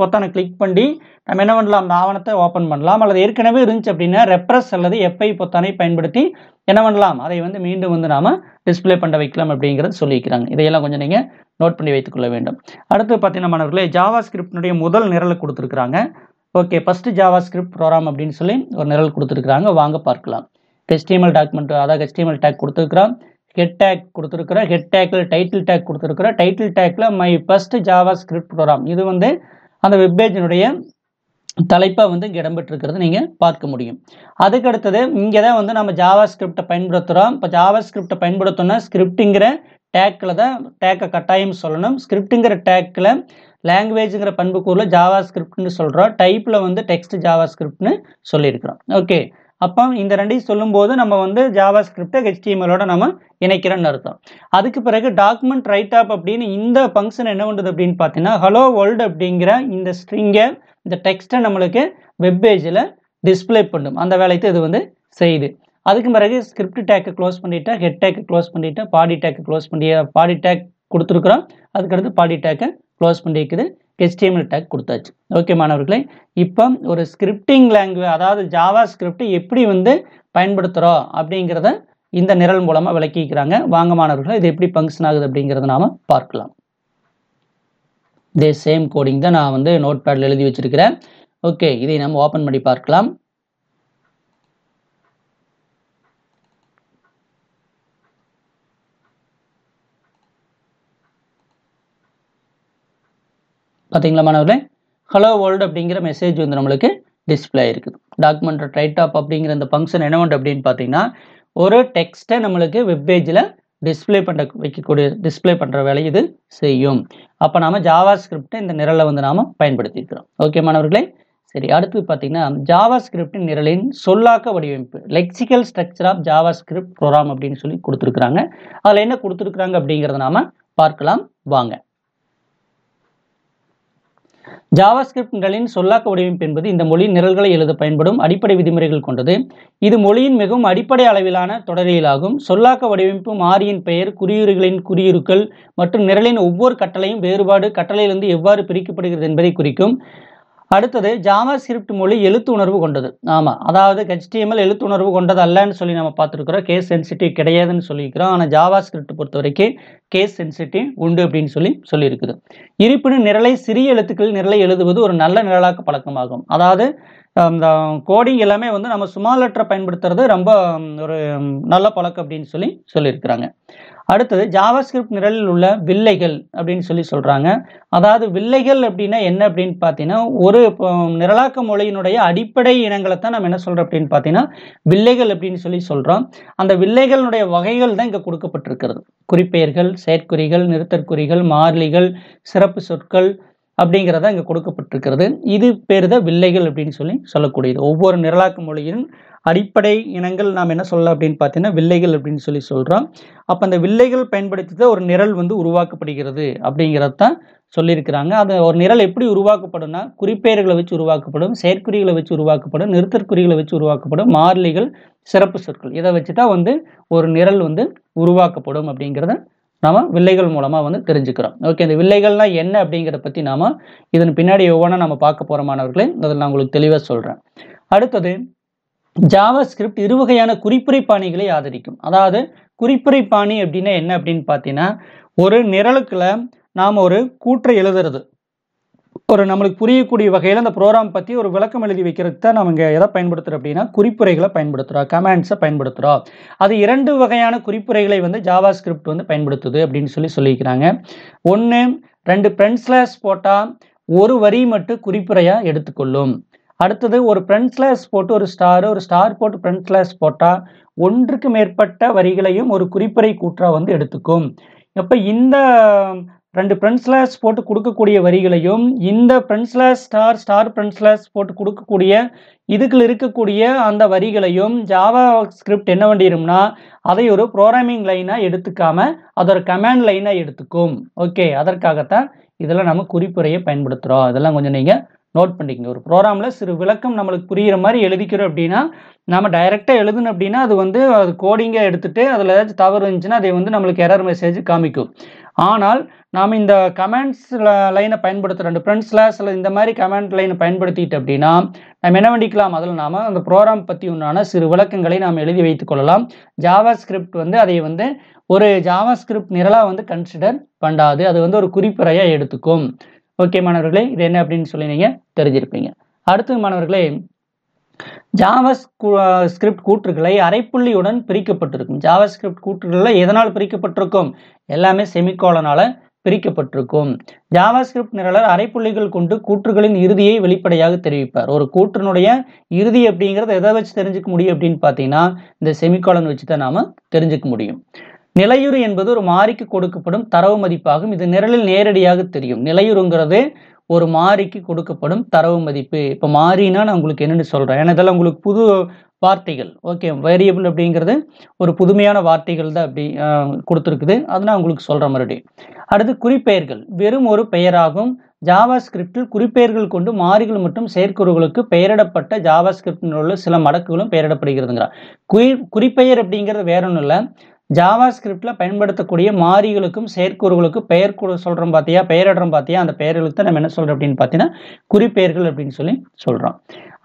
பொத்தானை கிளிக் பண்ணி நம்ம என்ன பண்ணலாம்? அந்த ஆவணத்தை ஓப்பன் பண்ணலாம். அல்லது ஏற்கனவே இருந்துச்சு அப்படின்னா ரெப்ரஸ் அல்லது F5 பொத்தானை பயன்படுத்தி என்ன பண்ணலாம்? அதை வந்து மீண்டும் வந்து நாம டிஸ்பிளே பண்ண வைக்கலாம் அப்படிங்கிறது சொல்லியிருக்கிறாங்க. இதையெல்லாம் கொஞ்சம் நீங்க நோட் பண்ணி வைத்துக் கொள்ள வேண்டும். அடுத்து பார்த்தீங்கன்னா மாணவர்களே, ஜாவா ஸ்கிரிப்டினுடைய முதல் நிரலை கொடுத்துருக்காங்க. Okay, first JavaScript program அப்படின்னு சொல்லி ஒரு நிரல் கொடுத்துருக்காங்க. வாங்க பார்க்கலாம். HTML டாக்குமெண்ட், அதாவது HTML டேக் கொடுத்துருக்கிறோம், ஹெட் டேக் கொடுத்துருக்குறோம், ஹெட் டேக்கில் டைட்டில் டேக் கொடுத்துருக்குறோம், டைட்டில் டேக்கில் my first JavaScript program. இது வந்து அந்த வெப்பேஜினுடைய தலைப்பா வந்து இங்க இடம்பெற்றிருக்கிறது நீங்க பார்க்க முடியும். அதுக்கு அடுத்தது இங்க தான் வந்து நம்ம ஜாவா ஸ்கிரிப்ட பயன்படுத்துறோம். இப்ப ஜாவா ஸ்கிரிப்ட பயன்படுத்தணும்னா ஸ்கிரிப்ட்ங்கிற டேக்ல தான் டேக்க கட்டாயம் சொல்லணும். ஸ்கிரிப்ட்ங்கிற டேக்ல லாங்குவேஜ்ங்கிற பண்புக்கூறுல ஜாவா ஸ்கிரிப்ட்னு சொல்றோம். டைப்ல வந்து டெக்ஸ்ட் ஜாவா ஸ்கிரிப்ட்னு சொல்லியிருக்கிறோம். ஓகே. அப்போ இந்த ரெண்டையும் சொல்லும்போது நம்ம வந்து ஜாவா ஸ்கிரிப்டை HTML-ஓட நம்ம இணைக்கிறோம்னு அர்த்தம். அதுக்கு பிறகு டாக்குமெண்ட் ரைட் அப் அப்படின்னு இந்த ஃபங்க்ஷன் என்ன பண்ணுது அப்படின்னு பார்த்தீங்கன்னா ஹலோ வேர்ல்டு அப்படிங்கிற இந்த ஸ்ட்ரிங்கை இந்த டெக்ஸ்ட்டை நம்மளுக்கு வெப் பேஜில் டிஸ்பிளே பண்ணும். அந்த வேலைக்கு இது வந்து செய்யுது. அதுக்கு பிறகு ஸ்கிரிப்ட் டேக்கை க்ளோஸ் பண்ணிவிட்டு ஹெட் டேக்கை க்ளோஸ் பண்ணிவிட்டு பாடி டேக்கை க்ளோஸ் பண்ணி பாடி டேக் கொடுத்துருக்குறோம். அதுக்கடுத்து பாடி டேக்கை க்ளோஸ் பண்ணியிருக்குது. HTML டேக் கொடுத்தாச்சு. ஓகே மாணவர்களே, இப்போ ஒரு ஸ்கிரிப்டிங் லாங்குவேஜ் அதாவது ஜாவா ஸ்கிரிப்ட் எப்படி வந்து பயன்படுத்துகிறோம் அப்படிங்கிறத இந்த நிரல் மூலமாக விளக்கிக்கிறாங்க. வாங்க மாணவர்களே, இது எப்படி ஃபங்க்ஷன் ஆகுது அப்படிங்கிறத நாம் பார்க்கலாம். இதே சேம் கோடிங் தான் நான் வந்து நோட் பேடில் எழுதி வச்சிருக்கிறேன். ஓகே, இதை நம்ம ஓப்பன் பண்ணி பார்க்கலாம். பார்த்தீங்களா மாணவர்களே, ஹலோ வேர்ல்டு அப்படிங்கிற மெசேஜ் வந்து நம்மளுக்கு டிஸ்பிளே இருக்குது. டாக்குமெண்ட் ரைட் அப் அப்படிங்கிற இந்த ஃபங்க்ஷன் என்ன பண்ணுறது அப்படின்னு பார்த்தீங்கன்னா ஒரு டெக்ஸ்ட்டை நம்மளுக்கு வெப் பேஜில் டிஸ்பிளே பண்ணுற வேலை இது செய்யும். அப்போ நாம் ஜாவா ஸ்கிரிப்டை இந்த நிரலை வந்து நாம் பயன்படுத்தியிருக்கிறோம். ஓகே மாணவர்களே, சரி, அடுத்து பார்த்தீங்கன்னா ஜாவா ஸ்கிரிப்டின் நிரலின் சொல்லாக்க வடிவமைப்பு lexical structure of JavaScript program அப்படின்னு சொல்லி கொடுத்துருக்குறாங்க. அதில் என்ன கொடுத்துருக்குறாங்க அப்படிங்கிறத நாம் பார்க்கலாம் வாங்க. ஜாவாஸ்கிரிப்ட் நிரலின் சொல்லாக்க வடிவமைப்பு என்பது இந்த மொழி நிரல்களை எழுத பயன்படும் அடிப்படை விதிமுறைகள் கொண்டது. இது மொழியின் மிகவும் அடிப்படை அளவிலான தொடரியலாகும். சொல்லாக்க வடிவமைப்பு மாறியின் பெயர், குறியீடுகளின் குறியுருக்கள் மற்றும் நிரலின் ஒவ்வொரு கட்டளையும் வேறுபாடு கட்டளையிலிருந்து எவ்வாறு பிரிக்கப்படுகிறது என்பதை குறிக்கும். அடுத்தது ஜாவா ஸ்கிரிப்ட் மொழி எழுத்து உணர்வு கொண்டது. ஆமாம், அதாவது HTML எழுத்து உணர்வு கொண்டது அல்லன்னு சொல்லி நம்ம பார்த்துருக்குறோம். கேஸ் சென்சிட்டிவ் கிடையாதுன்னு சொல்லியிருக்கிறோம். ஆனால் ஜாவா ஸ்கிரிப்ட் பொறுத்த வரைக்கும் கேஸ் சென்சிட்டிவ் உண்டு அப்படின்னு சொல்லியிருக்குது. இருப்பினும் நிரலை சிறிய எழுத்துக்களில் நிரலை எழுதுவது ஒரு நல்ல நிரலாக்க பழக்கமாகும். அதாவது இந்த கோடிங் எல்லாமே வந்து நம்ம ஸ்மால் லெட்டரை பயன்படுத்துறது ரொம்ப ஒரு நல்ல பழக்கம் அப்படின்னு சொல்லியிருக்கிறாங்க. அடுத்தது ஜாவா ஸ்கிரிப்ட் நிரலில் உள்ள வில்லைகள் அப்படின்னு சொல்கிறாங்க. அதாவது வில்லைகள் அப்படின்னா என்ன அப்படின்னு பார்த்தீங்கன்னா ஒரு நிரலாக்க மொழியினுடைய அடிப்படை இனங்களை தான் நம்ம என்ன சொல்கிறோம் அப்படின்னு பார்த்தீங்கன்னா வில்லைகள் அப்படின்னு சொல்கிறோம். அந்த வில்லைகளுடைய வகைகள் தான் இங்கே கொடுக்கப்பட்டிருக்கிறது. குறிப்பெயர்கள், செயற்குறிகள், நிறுத்தற்குறிகள், மாறிலிகள், சிறப்பு சொற்கள் அப்படிங்கிறத இங்கே கொடுக்கப்பட்டிருக்கிறது. இது பேர் தான் வில்லைகள் அப்படின்னு சொல்லக்கூடியது. ஒவ்வொரு நிரலாக்க மொழியின் அடிப்படை இனங்கள் நாம் என்ன சொல்லலாம் அப்படின்னு பார்த்தீங்கன்னா வில்லைகள் அப்படின்னு சொல்கிறோம். அப்போ அந்த வில்லைகள் பயன்படுத்தி தான் ஒரு நிரல் வந்து உருவாக்கப்படுகிறது அப்படிங்கிறது தான் சொல்லியிருக்கிறாங்க. அது ஒரு நிரல் எப்படி உருவாக்கப்படும்னா குறிப்பெயர்களை வச்சு உருவாக்கப்படும், செயற்குறிகளை வச்சு உருவாக்கப்படும், நிறுத்தற்குறிகளை வச்சு உருவாக்கப்படும், மாறிலிகள், சிறப்பு சொற்கள் இதை வச்சு தான் வந்து ஒரு நிரல் வந்து உருவாக்கப்படும் அப்படிங்கிறத நாம வில்லைகள் மூலமா வந்து தெரிஞ்சுக்கிறோம். ஓகே, இந்த வில்லைகள்லாம் என்ன அப்படிங்கிறத பற்றி நாம இதன் பின்னாடி ஒவ்வொன்றா நம்ம பார்க்க போகிற மாணவர்களே, அதில் நான் உங்களுக்கு தெளிவாக சொல்கிறேன். அடுத்தது ஜாவா ஸ்கிரிப்ட் இருவகையான குறிப்புரை பாணிகளை ஆதரிக்கும். அதாவது குறிப்புரை பாணி அப்படின்னா என்ன அப்படின்னு பார்த்தீங்கன்னா ஒரு நிரலுக்குள்ள நாம் ஒரு கூற்றை எழுதுறது, ஒரு நம்மளுக்கு புரியக்கூடிய வகையில் அந்த ப்ரோக்ராம் பற்றி ஒரு விளக்கம் எழுதி வைக்கிறதுக்கு தான் நம்ம இங்கே எதை பயன்படுத்துகிறோம் அப்படின்னா குறிப்புரைகளை பயன்படுத்துகிறோம், கமாண்ட்ஸை பயன்படுத்துகிறோம். அது 2 வகையான குறிப்புரைகளை வந்து ஜாவா ஸ்கிரிப்ட் வந்து பயன்படுத்துது அப்படின்னு சொல்லிக்கிறாங்க. 1, 2 ஃப்ரண்ட் போட்டால் ஒரு வரி மட்டும் குறிப்புரையாக எடுத்துக்கொள்ளும். அடுத்தது ஒரு ஃப்ரண்ட் போட்டு ஒரு ஸ்டார் போட்டு ஃப்ரண்ட் போட்டால் ஒன்றுக்கு மேற்பட்ட வரிகளையும் ஒரு குறிப்புரை கூற்றா வந்து எடுத்துக்கும். அப்போ இந்த 2 ஃப்ரண்ட் போட்டு கொடுக்கக்கூடிய வரிகளையும் இந்த ஃப்ரண்ட் ஸ்டார் ஃப்ரண்ட் போட்டு கொடுக்கக்கூடிய இதுக்குள்ள இருக்கக்கூடிய அந்த வரிகளையும் ஜாவா ஸ்கிரிப்ட் என்ன பண்ணிடும்னா அதை ஒரு ப்ரோக்ராமிங் லைனாக எடுத்துக்காம அதை ஒரு கமாண்ட் லைனாக எடுத்துக்கும். ஓகே, அதற்காகத்தான் இதெல்லாம் நம்ம குறிப்புரையை பயன்படுத்துகிறோம். இதெல்லாம் கொஞ்சம் நீங்கள் நோட் பண்ணிக்கங்க. ஒரு ப்ரோக்ராமில் சிறு விளக்கம் நம்மளுக்கு புரிகிற மாதிரி எழுதிக்கிறோம் அப்படின்னா நம்ம டைரெக்டாக எழுதணும் அப்படின்னா அது வந்து அது கோடிங்கை எடுத்துகிட்டு அதில் ஏதாச்சும் தவறு இருந்துச்சுன்னா அதை வந்து நம்மளுக்கு எரர் மெசேஜ் காமிக்கும். ஆனால் நாம் இந்த கமாண்ட்ஸ் லைனை பயன்படுத்துகிற 2 ஃப்ரண்ட் இந்த மாதிரி கமாண்ட் லைனை பயன்படுத்திட்டு அப்படின்னா நம்ம என்ன பண்ணிக்கலாம், அதில் நாம் அந்த ப்ரோக்ராம் பற்றி உண்டான சிறு விளக்கங்களை நாம் எழுதி வைத்துக் கொள்ளலாம். ஜாவா ஸ்கிரிப்ட் வந்து அதை வந்து ஒரு ஜாவா ஸ்கிரிப்ட் நிரலாக வந்து கன்சிடர் பண்ணாது, அது வந்து ஒரு குறிப்புரையாக எடுத்துக்கும். ஓகே மாணவர்களே, இது என்ன அப்படின்னு சொல்லி நீங்கள் தெரிஞ்சிருப்பீங்க. அடுத்து மாணவர்களே, ஜாவா ஸ்கிரிப்ட் கூற்றுகளை அரைப்புள்ளியுடன் பிரிக்கப்பட்டிருக்கும். ஜாவா ஸ்கிரிப்ட் கூற்றுகளில் எதனால் பிரிக்கப்பட்டிருக்கும்? எல்லாமே செமிகோலனால பிரிக்கப்பட்டிருக்கும். ஜாவாஸ்கிரிப்ட் நிரலர் அரைப்புள்ளிகள் கொண்டு கூற்றுகளின் இறுதியை வெளிப்படையாக தெரிவிப்பார். ஒரு கூற்றினுடைய இறுதி அப்படிங்கிறத எதை வச்சு தெரிஞ்சுக்க முடியும் அப்படின்னு பார்த்தீங்கன்னா இந்த செமிகாலன் வச்சு தான் நாம தெரிஞ்சுக்க முடியும். நிலையுறு என்பது ஒரு மாறிக்கு கொடுக்கப்படும் தரவு மதிப்பாகும். இது நிரலில் நேரடியாக தெரியும். நிலையுறுங்கிறது ஒரு மாறிக்கு கொடுக்கப்படும் தரவு மதிப்பு. இப்போ மாறினா நான் உங்களுக்கு என்னன்னு சொல்றேன், ஏன்னா இதெல்லாம் உங்களுக்கு புது வார்த்தைகள். ஓகே, வேரியபிள் அப்படிங்கிறது ஒரு புதுமையான வார்த்தைகள் தான் அப்படி கொடுத்துருக்குது. அது நான் உங்களுக்கு சொல்றேன் மறுபடியும். அடுத்து குறிப்பெயர்கள் வெறும் ஒரு பெயராகும். ஜாவாஸ்கிரிப்டில் குறிப்பெயர்கள் கொண்டு மாறிகள் மற்றும் செயற்கூறுகளுக்கு பெயரிடப்பட்ட ஜாவாஸ்கிரிப்டில் உள்ள சில மடக்குகளும் பெயரிடப்படுகிறதுங்கிறார். குறிப்பெயர் அப்படிங்கிறது வேற ஒன்றும் இல்லை, ஜாவாஸ்கிரிப்ட்ல பயன்படுத்தக்கூடிய மாறிகளுக்கும் செயற்கூறுகளுக்கும் பெயர் சொல்றோம் பார்த்தியா, பெயரிடுறோம் பார்த்தியா, அந்த பெயர்களுக்கு தான் நம்ம என்ன சொல்றோம் அப்படின்னு பார்த்தீங்கன்னா குறிப்பெயர்கள் அப்படின்னு சொல்லி சொல்றோம்.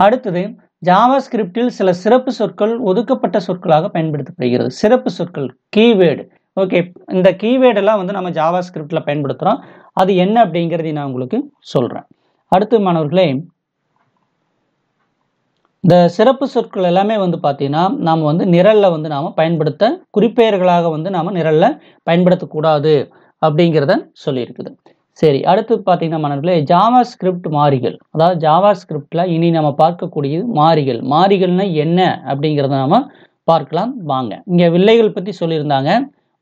அடுத்தது ஜாவாஸ்கிரிப்டில் சில சிறப்பு சொற்கள் ஒதுக்கப்பட்ட சொற்களாக பயன்படுத்தப்படுகிறது. சிறப்பு சொற்கள் கீவேர்டு. ஓகே, இந்த கீவேர்டு எல்லாம் வந்து நம்ம ஜாவாஸ்கிரிப்ட்ல பயன்படுத்துறோம். அது என்ன அப்படிங்கிறதை நான் உங்களுக்கு சொல்றேன். அடுத்து மாணவர்களே, இந்த சிறப்பு சொற்கள் எல்லாமே வந்து பார்த்தீங்கன்னா நாம் வந்து நிரலில் வந்து நாம் பயன்படுத்த குறிப்பெயர்களாக வந்து நாம் நிரலில் பயன்படுத்தக்கூடாது அப்படிங்கிறத சொல்லியிருக்குது. சரி, அடுத்து பார்த்தீங்கன்னா மாணவர்களே, ஜாவாஸ்கிரிப்ட் மாறிகள். அதாவது ஜாவாஸ்கிரிப்டில் இனி நம்ம பார்க்கக்கூடியது மாறிகள். மாறிகள்னா என்ன அப்படிங்கிறத நாம் பார்க்கலாம் வாங்க. இங்கே வில்லைகள் பற்றி சொல்லியிருந்தாங்க.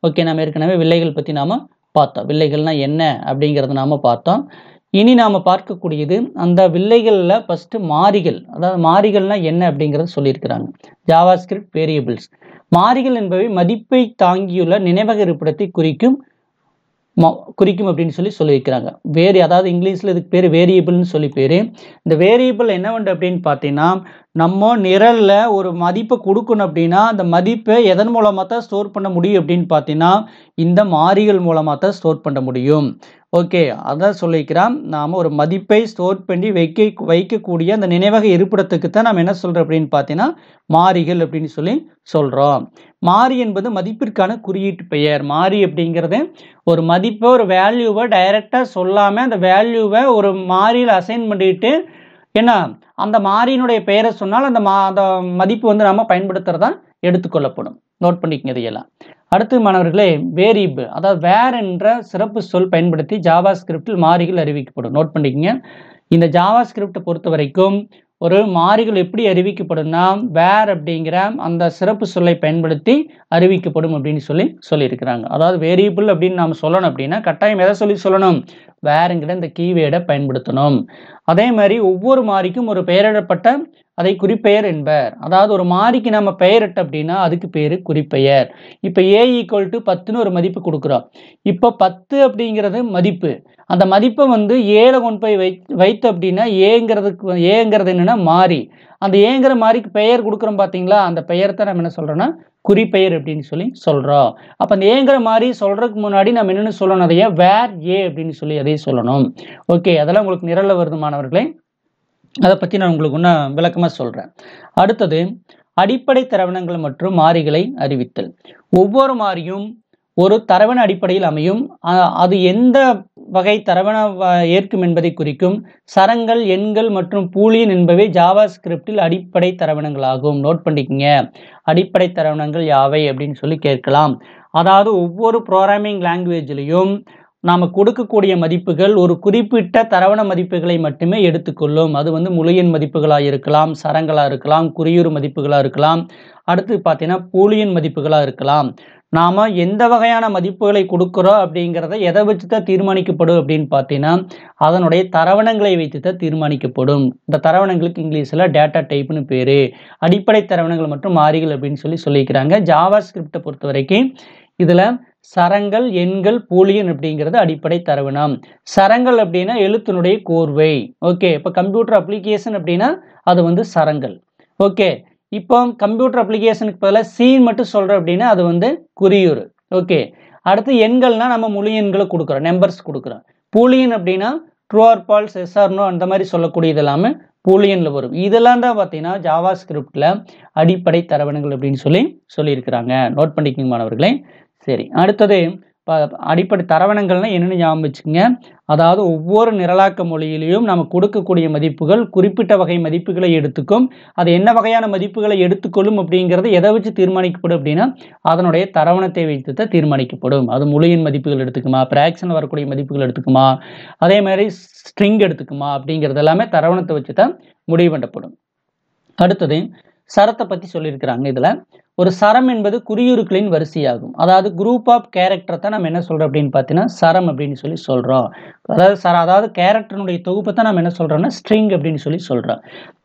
ஓகே, நம்ம ஏற்கனவே வில்லைகள் பற்றி நாம் பார்த்தோம். வில்லைகள்னா என்ன அப்படிங்கிறத நாம் பார்த்தோம். இனி நாம் பார்க்கக்கூடியது அந்த வில்லைகளில் ஃபஸ்ட்டு மாறிகள். அதாவது மாறிகள்னா என்ன அப்படிங்கிறத சொல்லியிருக்கிறாங்க. JavaScript variables. மாறிகள் என்பவை மதிப்பை தாங்கியுள்ள நினைவக இருப்பிடத்தை குறிக்கும் அப்படின்னு சொல்லியிருக்கிறாங்க. அதாவது இங்கிலீஷில் இதுக்கு பேர் வேரியபிள்னு சொல்லி பேர். இந்த வேரியபிள் என்ன பண்ணுது அப்படின்னு பார்த்தீங்கன்னா, நம்ம நிரலில் ஒரு மதிப்பை கொடுக்கணும் அப்படின்னா அந்த மதிப்பை எதன் மூலமாக தான் ஸ்டோர் பண்ண முடியும் அப்படின்னு பார்த்தீங்கன்னா இந்த மாறிகள் மூலமாக தான் ஸ்டோர் பண்ண முடியும். ஓகே, அதான் சொல்லிக்கிறோம். நாம் ஒரு மதிப்பை ஸ்டோர் பண்ணி வைக்கக்கூடிய அந்த நினைவக இருப்பிடத்துக்கு தான் நம்ம என்ன சொல்கிறோம் அப்படின்னு பார்த்தீங்கன்னா மாறிகள் அப்படின்னு சொல்லி சொல்கிறோம். மாறி என்பது மதிப்பிற்கான குறியீட்டு பெயர். மாறி அப்படிங்கிறது ஒரு மதிப்பை ஒரு வேல்யூவை டைரெக்டாக சொல்லாமல் அந்த வேல்யூவை ஒரு மாறியில் அசைன் பண்ணிட்டு என்ன அந்த மாறியினுடைய பெயரை சொன்னால் அந்த மதிப்பு வந்து நம்ம பயன்படுத்துறதா எடுத்துக்கொள்ளப்படும். நோட் பண்ணிக்கங்க இதையெல்லாம். அடுத்து மாணவர்களே, வேரியபிள் அதாவது வேர் என்ற சிறப்பு சொல் பயன்படுத்தி ஜாவாஸ்கிரிப்டில் மாறிகள் அறிவிக்கப்படும். நோட் பண்ணிக்கங்க. இந்த ஜாவாஸ்கிரிப்டை பொறுத்த வரைக்கும் ஒரு மாறிகள் எப்படி அறிவிக்கப்படும்னா வேர் அப்படிங்கிற அந்த சிறப்பு சொல்லை பயன்படுத்தி அறிவிக்கப்படும் அப்படின்னு சொல்லியிருக்கிறாங்க. அதாவது வேரியபிள் அப்படின்னு நாம் சொல்லணும் அப்படின்னா கட்டாயம் எதை சொல்லணும், வேறுங்கிற இந்த கீவேர்டை பயன்படுத்தணும். அதே மாதிரி ஒவ்வொரு மாறிக்கும் ஒரு பெயரிடப்பட்ட அதை குறிப்பெயர் என்பர். அதாவது ஒரு மாறிக்கு நம்ம பெயரிட்ட அப்படின்னா அதுக்கு பேரு குறிப்பெயர். இப்போ a = 10ன்னு ஒரு மதிப்பு கொடுக்குறோம். இப்போ 10 அப்படிங்கிறது மதிப்பு. அந்த மதிப்பை வந்து ஏல கொண்டு போய் வைத்து அப்படின்னா ஏங்கிறது என்னன்னா மாறி. அந்த ஏங்கிற மாறிக்கு பெயர் கொடுக்குறோம் பார்த்தீங்களா, அந்த பெயரை தான் நம்ம என்ன சொல்றோம்னா குறிப்பெயர் அப்படின்னு சொல்றோம். அப்போ அந்த ஏங்கிற மாதிரி சொல்றதுக்கு முன்னாடி நம்ம என்னென்னு சொல்லணும், அதையே வேர் ஏ அப்படின்னு சொல்லி அதையே சொல்லணும். ஓகே, அதெல்லாம் உங்களுக்கு நிரல்ல வருது மாணவர்களே. அதை பற்றி நான் உங்களுக்கு இன்னும் விளக்கமாக சொல்கிறேன். அடுத்தது அடிப்படை தரவணங்கள் மற்றும் மாறிகளை அறிவித்தல். ஒவ்வொரு மாறியும் ஒரு தரவண அடிப்படையில் அமையும். அது எந்த வகை தரவண ஏற்கும் என்பதை குறிக்கும். சரங்கள், எண்கள் மற்றும் பூலியன் என்பவை ஜாவாஸ்கிரிப்டில் அடிப்படை தரவணங்களாகும். நோட் பண்ணிக்கங்க, அடிப்படை தரவணங்கள் யாவை அப்படின்னு சொல்லி கேட்கலாம். அதாவது ஒவ்வொரு ப்ரோக்ராமிங் லாங்குவேஜ்லையும் நாம் கொடுக்கக்கூடிய மதிப்புகள் ஒரு குறிப்பிட்ட தரவண மதிப்புகளை மட்டுமே எடுத்துக்கொள்ளும். அது வந்து முழுஎண் மதிப்புகளாக இருக்கலாம், சரங்களாக இருக்கலாம், குறியுறு மதிப்புகளாக இருக்கலாம், அடுத்து பார்த்தீங்கன்னா பூலியன் மதிப்புகளாக இருக்கலாம். நாம் எந்த வகையான மதிப்புகளை கொடுக்குறோம் அப்படிங்கிறத எதை வச்சு தான் தீர்மானிக்கப்படும் அப்படின்னு பார்த்தீங்கன்னா அதனுடைய தரவணங்களை வைத்து தான் தீர்மானிக்கப்படும். இந்த தரவணங்களுக்கு இங்கிலீஷில் டேட்டா டைப்னு பேர். அடிப்படை தரவணங்கள் மற்றும் மாறிகள் அப்படின்னு சொல்லிக்கிறாங்க. ஜாவாஸ்கிரிப்டை பொறுத்த வரைக்கும் இதில் சரங்கள், எண்கள், பூலியன் அப்படிங்கிறது அடிப்படை தரவணம். சரங்கள் அப்படின்னா எழுத்தினுடைய கோர்வை. ஓகே, இப்போ கம்ப்யூட்டர் அப்ளிகேஷன் அப்படின்னா அது வந்து சரங்கள். ஓகே, இப்போ கம்ப்யூட்டர் அப்ளிகேஷனுக்கு பதிலாக சீன் மட்டும் சொல்கிறோம் அப்படின்னா அது வந்து குறியுறு. ஓகே, அடுத்து எண்கள்னா நம்ம முழு எண்களை கொடுக்குறோம், நம்பர்ஸ் கொடுக்குறோம். பூலியன் அப்படின்னா true or false, yes or no அந்த மாதிரி சொல்லக்கூடியது எல்லாமே பூலியனில் வரும். இதெல்லாம் தான் பார்த்தீங்கன்னா ஜாவாஸ்கிரிப்டில் அடிப்படை தரவணங்கள் அப்படின்னு சொல்லியிருக்கிறாங்க. நோட் பண்ணிக்கோங்க மாணவர்களே. சரி, அடுத்தது அடிப்படை தரவணங்கள்னா என்னென்னு ஞாபகம் வச்சுக்கோங்க. அதாவது ஒவ்வொரு நிரலாக்க மொழியிலையும் நம்ம கொடுக்கக்கூடிய மதிப்புகள் குறிப்பிட்ட வகை மதிப்புகளை எடுத்துக்கும். அது என்ன வகையான மதிப்புகளை எடுத்துக்கொள்ளும் அப்படிங்கிறது எதை வச்சு தீர்மானிக்கப்படும் அப்படின்னா அதனுடைய தரவணத்தை வைத்து தான் தீர்மானிக்கப்படும். அது முழு எண் மதிப்புகள் எடுத்துக்குமா, பிராக்ஷன் வரக்கூடிய மதிப்புகள் எடுத்துக்குமா, அதே மாதிரி ஸ்ட்ரிங் எடுத்துக்குமா அப்படிங்கிறது எல்லாமே தரவணத்தை வச்சு தான் முடிவு பண்ணப்படும். அடுத்தது சரத்தை பற்றி சொல்லியிருக்கிறாங்க. இதில் ஒரு சரம் என்பது குறியுருக்களின் வரிசையாகும். அதாவது குரூப் ஆஃப் கேரக்டர் தான் நம்ம என்ன சொல்கிறோம் அப்படின்னு பார்த்தீங்கன்னா சரம் அப்படின்னு சொல்லி சொல்கிறோம். அதாவது கேரக்டருடைய தொகுப்பை தான் நம்ம என்ன சொல்கிறோம்னா ஸ்ட்ரிங் அப்படின்னு சொல்லி சொல்கிறோம்.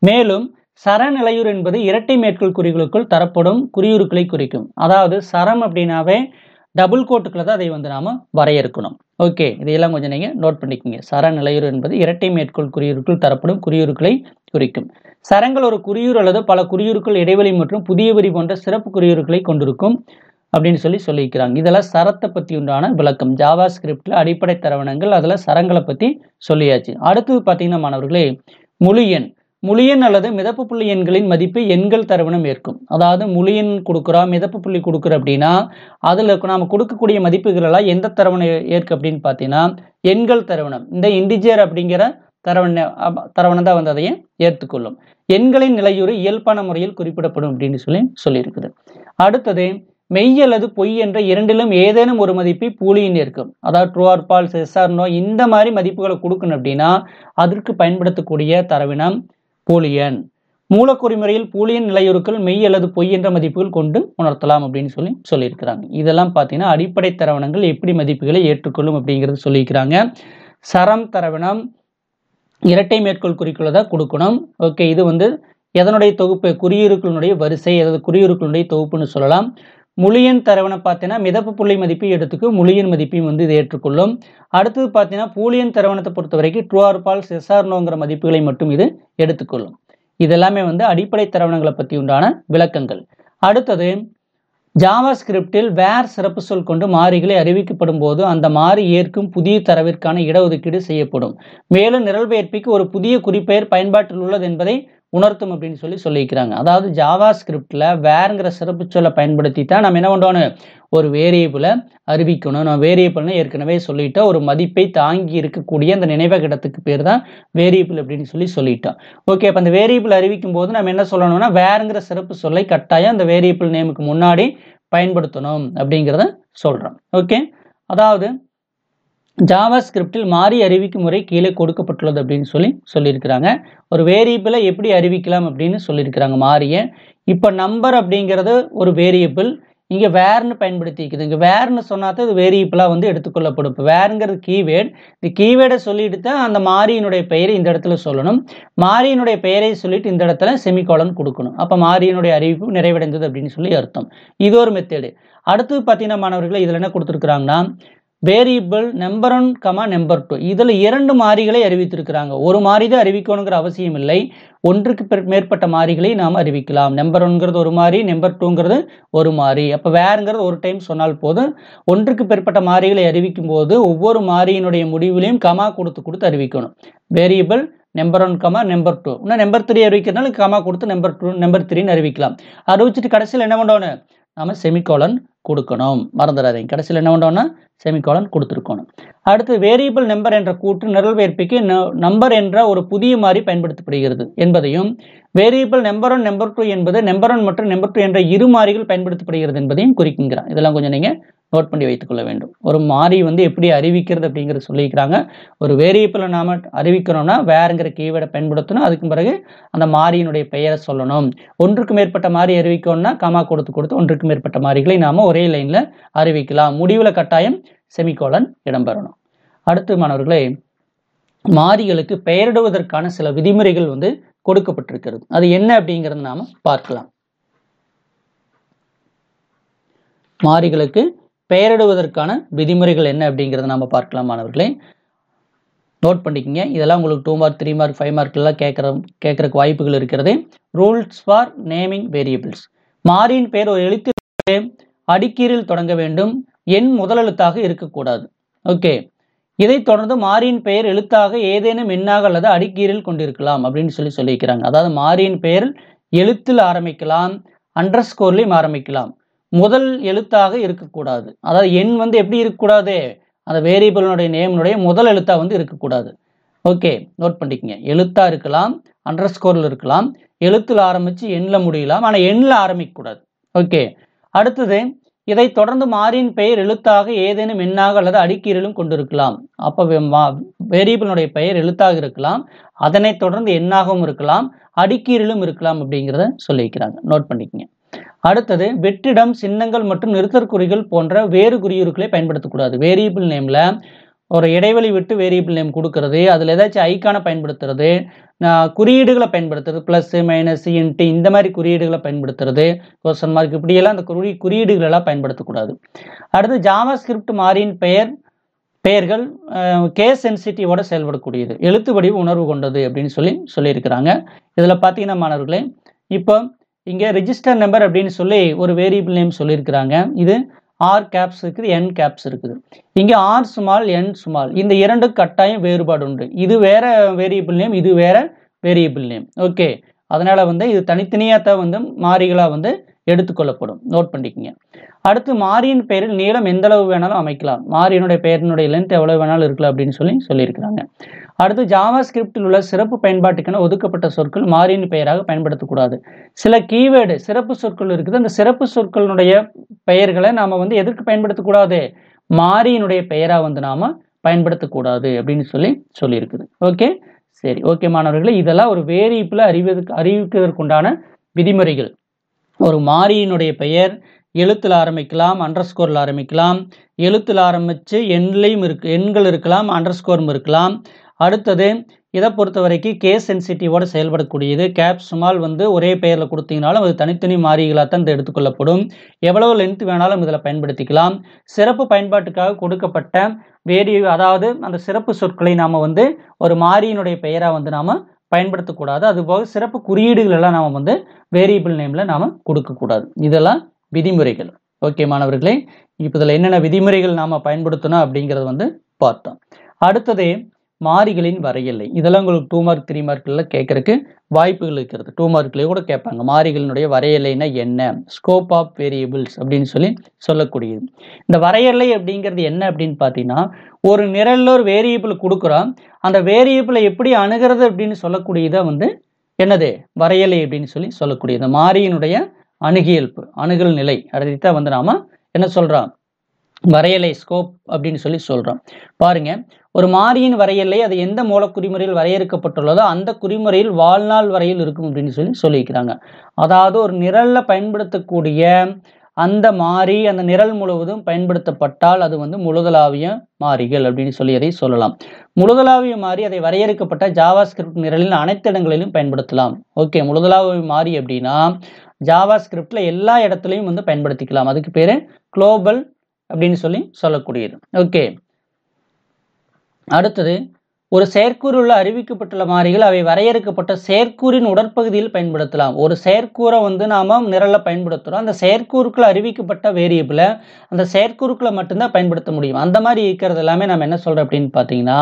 மேலும் சரநிலையுறு என்பது இரட்டை மேற்கோள் குறிகளுக்குள் தரப்படும் குறியுருக்களை குறிக்கும். அதாவது சரம் அப்படின்னாவே டபுள் கோட்டுக்குள்ள தான் அதை வந்து நாம் வரையறுக்கணும். ஓகே, இதையெல்லாம் கொஞ்சம் நீங்கள் நோட் பண்ணிக்கோங்க. சரநிலையுறு என்பது இரட்டை மேற்கோள் குறியுருக்குள் தரப்படும் குறியுருக்களை குறிக்கும். சரங்கள் ஒரு குறியுறு அல்லது பல குறியுருக்கள் இடைவெளி மற்றும் புதிய வரி போன்ற சிறப்பு குறியுருக்களை கொண்டிருக்கும் அப்படின்னு சொல்லியிருக்கிறாங்க. இதெல்லாம் சரத்தை பற்றி உண்டான விளக்கம். ஜாவா ஸ்கிரிப்டில் அடிப்படை தரவணங்கள், அதில் சரங்களை பற்றி சொல்லியாச்சு. அடுத்தது பார்த்தீங்கன்னா மாணவர்களே முழு எண் அல்லது மிதப்பு புள்ளி எண்களின் மதிப்பு எண்கள் தரவணம் ஏற்கும். அதாவது முழு எண் கொடுக்குறோம், மிதப்பு புள்ளி கொடுக்குறோம் அப்படின்னா அதில் நாம் கொடுக்கக்கூடிய மதிப்புகள் எல்லாம் எந்த தரவணம் ஏற்கு அப்படின்னு பார்த்தீங்கன்னா எண்கள் தரவணம். இந்த இன்டிஜர் அப்படிங்கிற தரவணம் தான் வந்து அதையே ஏற்றுக்கொள்ளும். எண்களின் நிலையுறு இயல்பான முறையில் குறிப்பிடப்படும் அப்படின்னு சொல்லியிருக்குது. அடுத்தது மெய் அல்லது பொய் என்ற இரண்டிலும் ஏதேனும் ஒரு மதிப்பை பூலியின் ஏற்கும். அதாவது true or false, yes or no, இந்த மாதிரி மதிப்புகளை கொடுக்கணும் அப்படின்னா அதற்கு பயன்படுத்தக்கூடிய தரவினம் பூலியன். மூலக்குறி முறையில் பூலியன் நிலையுறுக்கள் மெய் அல்லது பொய் என்ற மதிப்புகள் கொண்டு உணர்த்தலாம் அப்படின்னு சொல்லியிருக்கிறாங்க. இதெல்லாம் பார்த்தீங்கன்னா அடிப்படை தரவணங்கள் எப்படி மதிப்புகளை ஏற்றுக்கொள்ளும் அப்படிங்கிறது சொல்லியிருக்கிறாங்க. சரம் தரவினம் இரட்டை மேற்கோள் குறிக்குள்ளதை கொடுக்கணும். ஓகே, இது வந்து எதனுடைய தொகுப்பு, குறியுருக்களுடைய வரிசை, அதாவது குறியுருக்களுடைய தொகுப்புன்னு சொல்லலாம். முழியன் தரவணம் பார்த்தீங்கன்னா மிதப்பு புள்ளி மதிப்பை எடுத்துக்கும், முழியன் மதிப்பையும் வந்து இது ஏற்றுக்கொள்ளும். அடுத்தது பார்த்தீங்கன்னா பூலியன் தரவணத்தை பொறுத்த வரைக்கும் true or false, yes or நோங்கிற மதிப்புகளை மட்டும் இது எடுத்துக்கொள்ளும். இதெல்லாமே வந்து அடிப்படை தரவணங்களை பற்றி உண்டான விளக்கங்கள். அடுத்தது ஜாவா ஸ்கிரிப்டில் வேர் சிறப்பு சொல் கொண்டு மாறிகளை அறிவிக்கப்படும் போது அந்த மாறி ஏற்கும் புதிய தரவிற்கான இடஒதுக்கீடு செய்யப்படும். மேலும் நிரல்பெயர்ப்பிக்கு ஒரு புதிய குறிப்பெயர் பயன்பாட்டில் உள்ளது என்பதை உணர்த்தும் அப்படின்னு சொல்லியிருக்கிறாங்க. அதாவது ஜாவா ஸ்கிரிப்டில் வேர்ங்கிற சிறப்பு சொல்லை பயன்படுத்தி தான் நம்ம என்ன பண்ணணும், ஒரு வேரியபிளை அறிவிக்கணும். நம்ம வேரியபிள்னு ஏற்கனவே சொல்லிட்டோம். ஒரு மதிப்பை தாங்கி இருக்கக்கூடிய அந்த நினைவக இடத்துக்கு பேர் தான் வேரியபிள் அப்படின்னு சொல்லிட்டோம். ஓகே, அப்போ அந்த வேரியபிள் அறிவிக்கும் போது நம்ம என்ன சொல்லணும்னா வேர்ங்கிற சிறப்பு சொல்லை கட்டாயம் அந்த வேரியபிள் நேமுக்கு முன்னாடி பயன்படுத்தணும் அப்படிங்கிறத சொல்கிறோம். ஓகே, அதாவது ஜாவா ஸ்கிரிப்டில் மாறி அறிவிக்கும் முறை கீழே கொடுக்கப்பட்டுள்ளது அப்படின்னு சொல்லியிருக்கிறாங்க. ஒரு வேரியபிளை எப்படி அறிவிக்கலாம் அப்படின்னு சொல்லியிருக்கிறாங்க மாறிய. இப்போ நம்பர் அப்படிங்கிறது ஒரு வேரியபிள், இங்கே வேர்னு பயன்படுத்திக்குது. இங்கே வேர்னு சொன்னாதான் இது வேரியபிளாக வந்து எடுத்துக்கொள்ளப்படும். இப்போ வேர்ங்கிறது கீவேர்டு. இந்த கீவேர்டை சொல்லிட்டு தான் அந்த மாறியினுடைய பெயரை இந்த இடத்துல சொல்லணும். மாறியினுடைய பெயரை சொல்லிட்டு இந்த இடத்துல செமிகோலன் கொடுக்கணும். அப்போ மாறியினுடைய அறிவிப்பு நிறைவடைந்தது அப்படின்னு அர்த்தம். இது ஒரு மெத்தேடு. அடுத்து பார்த்தீங்கன்னா மாணவர்களை இதில் என்ன கொடுத்துருக்குறாங்கன்னா வேரியபிள் நம்பர் 1, நம்பர் 2 இதில் 2 மாறிகளை அறிவித்திருக்கிறாங்க. ஒரு மாறி தான் அறிவிக்கணுங்கிற அவசியம் இல்லை. ஒன்றுக்கு மேற்பட்ட மாறிகளை நாம் அறிவிக்கலாம். நம்பர் 1ங்கிறது ஒரு மாறி, நம்பர் 2ங்கிறது ஒரு மாறி. அப்போ வேறுங்கிறது ஒரு டைம் சொன்னால் போதும். ஒன்றுக்கு மேற்பட்ட மாறிகளை அறிவிக்கும் போது ஒவ்வொரு மாறியினுடைய முடிவிலையும் கமா கொடுத்து அறிவிக்கணும். Variable number 1, number 2. இன்னும் நம்பர் 3 அறிவிக்கிறதுனால கமா கொடுத்து நம்பர் 2, நம்பர் 3ன்னு அறிவிக்கலாம். அறிவிச்சிட்டு கடைசியில் என்ன பண்ணணும், நம்ம செமிகோலன் கொடுக்கணும். மறந்துடாதீங்க, கடைசியில் என்ன பண்ணோம்னா செமிகோலன் கொடுத்துருக்கணும். அடுத்து வேரியபிள் நம்பர் என்ற கூற்று நிரல்பெயர்ப்பிக்கு நம்பர் என்ற ஒரு புதிய மாறி பயன்படுத்தப்படுகிறது என்பதையும், வேரியபிள் நம்பர் 1, நம்பர் 2 என்பது நம்பர் 1 மற்றும் நம்பர் 2 என்ற இரு மாறிகள் பயன்படுத்தப்படுகிறது என்பதையும் குறிக்கிறார். இதெல்லாம் கொஞ்சம் நீங்கள் நோட் பண்ணி வைத்துக்கொள்ள வேண்டும். ஒரு மாறி வந்து எப்படி அறிவிக்கிறது அப்படிங்கிறத சொல்லியிருக்கிறாங்க. ஒரு வேரியபிளை நாம் அறிவிக்கணும்னா வேறுங்கிற கீவேர்டை பயன்படுத்தணும். அதுக்கு பிறகு அந்த மாறியினுடைய பெயரை சொல்லணும். ஒன்றுக்கு மேற்பட்ட மாறி அறிவிக்கணும்னா கமா கொடுத்து ஒன்றுக்கு மேற்பட்ட மாறிகளை நாம் ஒரே லைனில் அறிவிக்கலாம். முடிவில் கட்டாயம் செமிகோலன் இடம்பெறணும். அடுத்து மாணவர்களே, மாறிகளுக்கு பெயரிடுவதற்கான சில விதிமுறைகள் வந்து கொடுக்கப்பட்டிருக்கிறது. அது என்ன அப்படிங்கிறத நாம் பார்க்கலாம். மாறிகளுக்கு பெயரிடுவதற்கான விதிமுறைகள் என்ன அப்படிங்கிறத நாம் பார்க்கலாம். மாணவர்களே நோட் பண்ணிக்கங்க. இதெல்லாம் உங்களுக்கு 2 மார்க் 3 மார்க் 5 மார்க்லாம் கேட்கறதுக்கு வாய்ப்புகள் இருக்கிறது. Rules for naming variables. மாறியின் பெயர் ஒரு எழுத்து அடிக்கீறில் தொடங்க வேண்டும். எண் முதலெழுத்தாக இருக்கக்கூடாது. ஓகே, இதைத் தொடர்ந்து மாறியின் பெயர் எழுத்தாக ஏதேனும் எண்ணாக அல்லது அடிக்கீறில் கொண்டிருக்கலாம் அப்படின்னு சொல்லியிருக்கிறாங்க. அதாவது மாறியின் பெயர் எழுத்தில் ஆரம்பிக்கலாம், அண்டர்ஸ்கோர்லையும் ஆரம்பிக்கலாம். முதல் எழுத்தாக இருக்கக்கூடாது. அதாவது எண் வந்து எப்படி இருக்கக்கூடாது, அந்த வேரியபிளுடைய நேம்னுடைய முதல் எழுத்தா வந்து இருக்கக்கூடாது. ஓகே, நோட் பண்ணிக்கங்க. எழுத்தா இருக்கலாம், அண்டர்ஸ்கோர்ல இருக்கலாம், எழுத்துல ஆரம்பிச்சு எண்ல முடியலாம், ஆனா எண்ல ஆரம்பிக்கக்கூடாது. ஓகே, அடுத்தது இதை தொடர்ந்து மாறியின் பெயர் எழுத்தாக ஏதேனும் எண்ணாக அல்லது அடுக்கீறிலும் கொண்டிருக்கலாம். அப்ப வேரியபிளுடைய பெயர் எழுத்தாக இருக்கலாம், அதனை தொடர்ந்து எண்ணாகவும் இருக்கலாம், அடுக்கீறிலும் இருக்கலாம் அப்படிங்கிறத சொல்லிக்கிறாங்க. நோட் பண்ணிக்கங்க. அடுத்தது வெற்றிடம், சின்னங்கள் மற்றும் நிறுத்தற்குறிகள் போன்ற வேறு குறியீடுகளை பயன்படுத்தக்கூடாது. வேரியபிள் நேம்ல ஒரு இடைவெளி விட்டு வேரியபிள் நேம் கொடுக்கறது, அதில் ஏதாச்சும் ஐக்கானை பயன்படுத்துறது, குறியீடுகளை பயன்படுத்துறது, ப்ளஸ் மைனஸ் இன்ட்டு இந்த மாதிரி குறியீடுகளை பயன்படுத்துறது, கொஸ்டின் மார்க் இப்படியெல்லாம் அந்த குறியீடுகள் எல்லாம் பயன்படுத்தக்கூடாது. அடுத்து ஜாவா ஸ்கிரிப்ட் மாறியின் பெயர்கள் கேஸ் சென்சிட்டிவோட செயல்படக்கூடியது, எழுத்து வடிவு உணர்வு கொண்டது அப்படின்னு சொல்லியிருக்கிறாங்க. இதில் பார்த்தீங்கன்னா மாணவர்களே, இப்போ இங்கே ரெஜிஸ்டர் நம்பர் அப்படின்னு சொல்லி ஒரு வேரியபிள் நேம் சொல்லியிருக்கிறாங்க. இது ஆர் கேப்ஸ் இருக்குது, என் கேப்ஸ் இருக்குது. இங்கே ஆர் ஸ்மால், என் ஸ்மால், இந்த இரண்டு கட்டாயம் வேறுபாடு உண்டு. இது வேற வேரியபிள் நேம், இது வேற வேரியபிள் நேம். ஓகே, அதனால வந்து இது தனித்தனியாக தான் வந்து மாறிகளாக வந்து எடுத்துக்கொள்ளப்படும். நோட் பண்ணிக்கங்க. அடுத்து மாறியின் பெயரில் நீளம் எந்த அளவு வேணாலும் அமைக்கலாம். மாறியினுடைய பெயரினுடைய லென்த் எவ்வளவு வேணாலும் இருக்கலாம் அப்படின்னு சொல்லியிருக்கிறாங்க. அடுத்து ஜாவா ஸ்கிரிப்டில் உள்ள சிறப்பு பயன்பாட்டுக்கென ஒதுக்கப்பட்ட சொற்கள் மாறியின் பெயராக பயன்படுத்தக்கூடாது. சில கீவேர்டு சிறப்பு சொற்கள் இருக்குது, அந்த சிறப்பு சொற்களினுடைய பெயர்களை நாம வந்து எதற்கு பயன்படுத்தக்கூடாது, மாறியினுடைய பெயரா வந்து நாம பயன்படுத்தக்கூடாது அப்படின்னு சொல்லியிருக்குது. ஓகே, சரி. ஓகே மாணவர்களே, இதெல்லாம் ஒரு வேரியபிளை அறிவிப்பதற்குண்டான விதிமுறைகள். ஒரு மாறியினுடைய பெயர் எழுத்துல ஆரம்பிக்கலாம், அண்டர்ஸ்கோர்ல ஆரம்பிக்கலாம், எழுத்துல ஆரம்பிச்சு எண்கள் இருக்கலாம், அண்டர்ஸ்கோரும் இருக்கலாம். அடுத்தது இதை பொறுத்த வரைக்கும் கேஸ் சென்சிட்டிவோட செயல்படக்கூடியது. கேப் ஸ்மால் வந்து ஒரே பெயரில் கொடுத்தீங்கனாலும் அது தனித்தனி மாறிகளாக தான் எடுத்துக்கொள்ளப்படும். எவ்வளவு லென்த் வேணாலும் இதில் பயன்படுத்திக்கலாம். சிறப்பு பயன்பாட்டுக்காக கொடுக்கப்பட்ட அதாவது அந்த சிறப்பு சொற்களை நாம் வந்து ஒரு மாறியினுடைய பெயராக வந்து நாம் பயன்படுத்தக்கூடாது. அதுபோக சிறப்பு குறியீடுகள் எல்லாம் நாம் வந்து வேரியபிள் நேமில் நாம் கொடுக்கக்கூடாது. இதெல்லாம் விதிமுறைகள். ஓகே மாணவர்களே, இப்போ இதில் என்னென்ன விதிமுறைகள் நாம் பயன்படுத்தணும் அப்படிங்கிறத வந்து பார்த்தோம். அடுத்தது மாறிகளின் வரையெல்லை. இதெல்லாம் உங்களுக்கு 2 மார்க் 3 மார்க்ல கேட்கறதுக்கு வாய்ப்புகள் இருக்கிறது. 2 மார்க்லேயே கூட கேட்பாங்க. மாறிகளினுடைய வரையெல்லைன்னா என்ன, ஸ்கோப் ஆஃப் வேரியபிள்ஸ் அப்படின்னு சொல்லக்கூடியது. இந்த வரையெல்லை அப்படிங்கிறது என்ன அப்படின்னு பார்த்தீங்கன்னா, ஒரு நிரல்ல ஒரு வேரியபிள் கொடுக்குறோம், அந்த வேரியபிளை எப்படி அணுகிறது அப்படின்னு சொல்லக்கூடியதை வந்து என்னது வரையெல்லை அப்படின்னு சொல்லக்கூடியது. மாறியினுடைய அணுகல் நிலை அதைத்தான் வந்து நாம என்ன சொல்றோம், வரையலை ஸ்கோப் அப்படின்னு சொல்றோம். பாருங்க, ஒரு மாறியின் வரையலை அது எந்த மூலக்குறிமுறையில் வரையறுக்கப்பட்டுள்ளதோ அந்த குறிமுறையில் வாழ்நாள் வரையில் இருக்கும் அப்படின்னு சொல்லியிருக்கிறாங்க. அதாவது ஒரு நிரல்ல பயன்படுத்தக்கூடிய அந்த மாறி அந்த நிரல் முழுவதும் பயன்படுத்தப்பட்டால் அது வந்து முழுதளாவிய மாறிகள் அப்படின்னு அதை சொல்லலாம். முழுதளாவிய மாறி அதை வரையறுக்கப்பட்ட ஜாவா ஸ்கிரிப்ட் நிரலில் அனைத்து இடங்களிலும் பயன்படுத்தலாம். ஓகே, முழுதளாவிய மாறி அப்படின்னா ஜாவா ஸ்கிரிப்ட்ல எல்லா இடத்துலையும் வந்து பயன்படுத்திக்கலாம். அதுக்கு பேரு குளோபல் அப்படின்னு சொல்லக்கூடியது. ஓகே, அடுத்தது ஒரு செயற்கூறு உள்ள அறிவிக்கப்பட்டுள்ள மாறிகள் அவை வரையறுக்கப்பட்ட செயற்கூறின் உடற்பகுதியில் பயன்படுத்தலாம். ஒரு செயற்கூரை வந்து நாம நிரல்ல பயன்படுத்துறோம், அந்த செயற்கூறுக்குள்ள அறிவிக்கப்பட்ட வேரியபிளை அந்த செயற்கூறுக்குள்ள மட்டும்தான் பயன்படுத்த முடியும். அந்த மாதிரி இருக்கிறது எல்லாமே நம்ம என்ன சொல்றோம் அப்படின்னு பார்த்தீங்கன்னா,